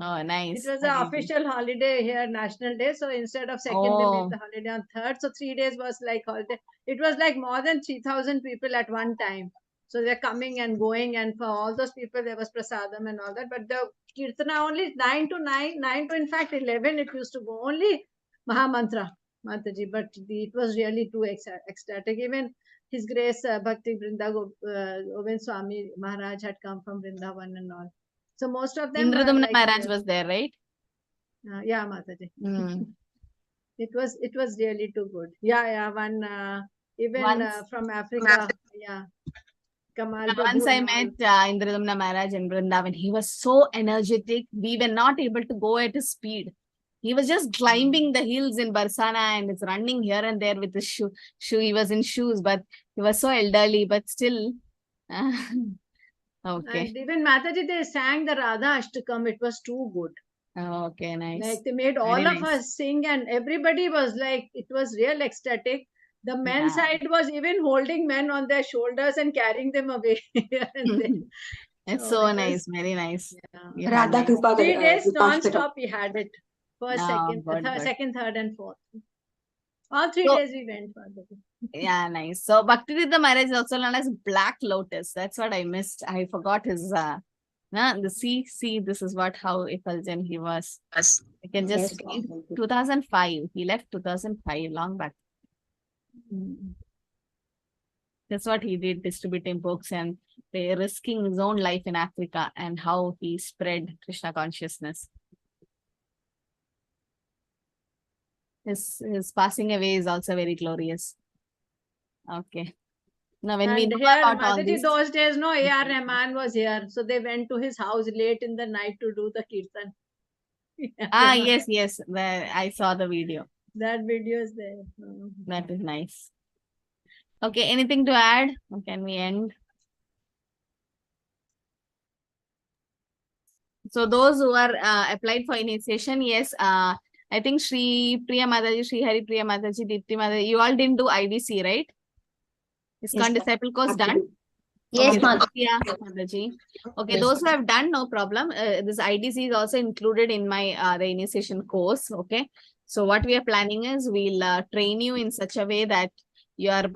Oh, nice.
It was an
Amazing.
official holiday here, National Day. So instead of second, they
Oh.
made the holiday on third. So 3 days was like holiday. It was like more than 3,000 people at one time. So they're coming and going, and for all those people there was prasadam and all that. But the kirtana only 9 to in fact 11 it used to go. Only Mahamantra, Mataji. But it was really too ecstatic. Even His Grace Bhakti Govind Swami Maharaj had come from Vrindavan and all. So most of them were
Indradumna
like,
Maharaj was there, right?
yeah, Mataji.
Mm.
It was really too good. Yeah. One even
Once-
from Africa. Yeah. Kamal Prabhu
Once I
and all.
met Indradumna Maharaj in Vrindavan, he was so energetic. We were not able to go at his speed. He was just climbing the hills in Barsana and is running here and there with his shoe. He was in shoes, but he was so elderly, but still. Okay.
And even Mataji, they sang the Radha Ashtakam. It was too good.
Okay, nice.
Like they made all
Very
of
nice.
us sing, and everybody was like, it was real ecstatic. The men's
Yeah.
side was even holding men on their shoulders and carrying them away. here and there.
It's
So
so
it
nice,
was-
very nice.
Yeah.
You had
Radha
nice.
Kripa
3 days
Vipashtakam.
non-stop we had it. First,
Oh, good, good.
second, third, and fourth. All 3
So-
days we went for the
Yeah, nice. So Bhakti Ridha Maharaj is also known as Black Lotus. That's what I missed. I forgot his the see, this is what how effulgent he was. You can just
Yes.
2005. He left 2005, long back. That's what he did, distributing books and risking his own life in Africa and how he spread Krishna consciousness. His passing away is also very glorious. Okay. Now when we
And
know
here,
about all
Mataji,
this,
those days, no, A.R. Rahman was here. So they went to his house late in the night to do the kirtan.
yes, I saw the video.
That video is there.
That is nice. Okay, anything to add? Or can we end? So those who are applied for initiation, yes, I think Shri Priya Mataji, Shri Hari Priya Mataji, Deepti Mataji, you all didn't do IDC, right? ISKCON Disciple Course done?
Yes,
Okay,
Mataji.
Yeah, Mataji. Okay,
Yes.
those who have done, no problem. This IDC is also included in my the initiation course. Okay, so what we are planning is we'll train you in such a way that you are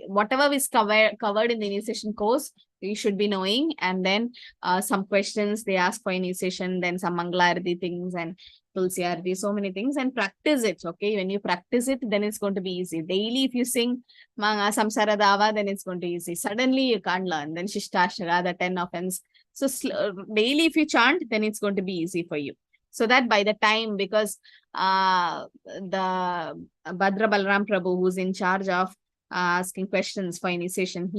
whatever is covered in the initiation course, you should be knowing. And then some questions they ask for initiation, then some Mangalarati things and Tulsi Arati, so many things, and practice it. Okay, when you practice it, then it's going to be easy. Daily, if you sing Samsara Dava, then it's going to be easy. Suddenly, you can't learn. Then Shishtashtaka, the 10 offense. So daily, if you chant, then it's going to be easy for you. So that by the time, because the Bhadra Balram Prabhu, who's in charge of asking questions for initiation,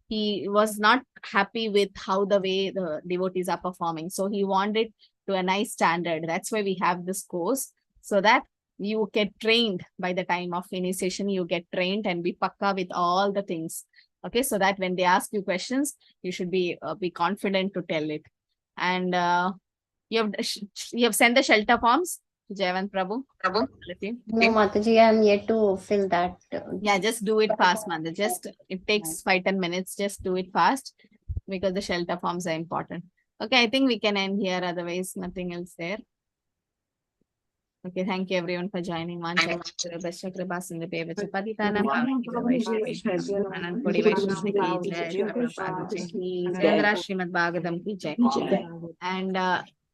he was not happy with how the way the devotees are performing. So he wanted to a nice standard. That's why we have this course, so that you get trained by the time of initiation, you get trained and be pakka with all the things. Okay, so that when they ask you questions, you should be confident to tell it. And you have sent the shelter forms to Jayavant Prabhu.
No, Mataji, I am yet to fill that.
Yeah, just do it fast, Manda. Just it takes 5-10 minutes. Just do it fast because the shelter forms are important. Okay, I think we can end here. Otherwise, nothing else there. Okay, thank you everyone for joining. And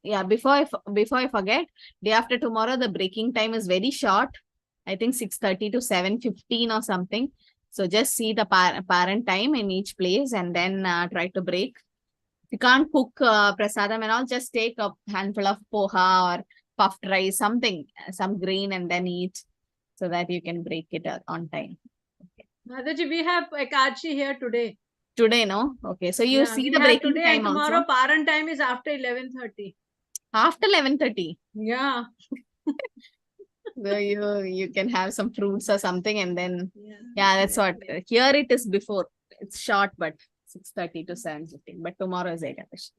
yeah, before I forget, day after tomorrow, the breaking time is very short. I think 6:30 to 7:15 or something. So just see the parent time in each place and then try to break. If you can't cook prasadam and all, just take a handful of poha or puffed rice, something, some grain, and then eat so that you can break it on time.
Mataji, we have Ekadashi here today.
Today, no? Okay, so you
Yeah,
see
we
the
have
breaking
today
time
and tomorrow
also?
Paran time is after 11:30.
After 11:30?
Yeah.
So you can have some fruits or something and then,
Yeah,
that's what. Here it is before. It's short, but 6:30 to 7:15. But tomorrow is Ekadashi.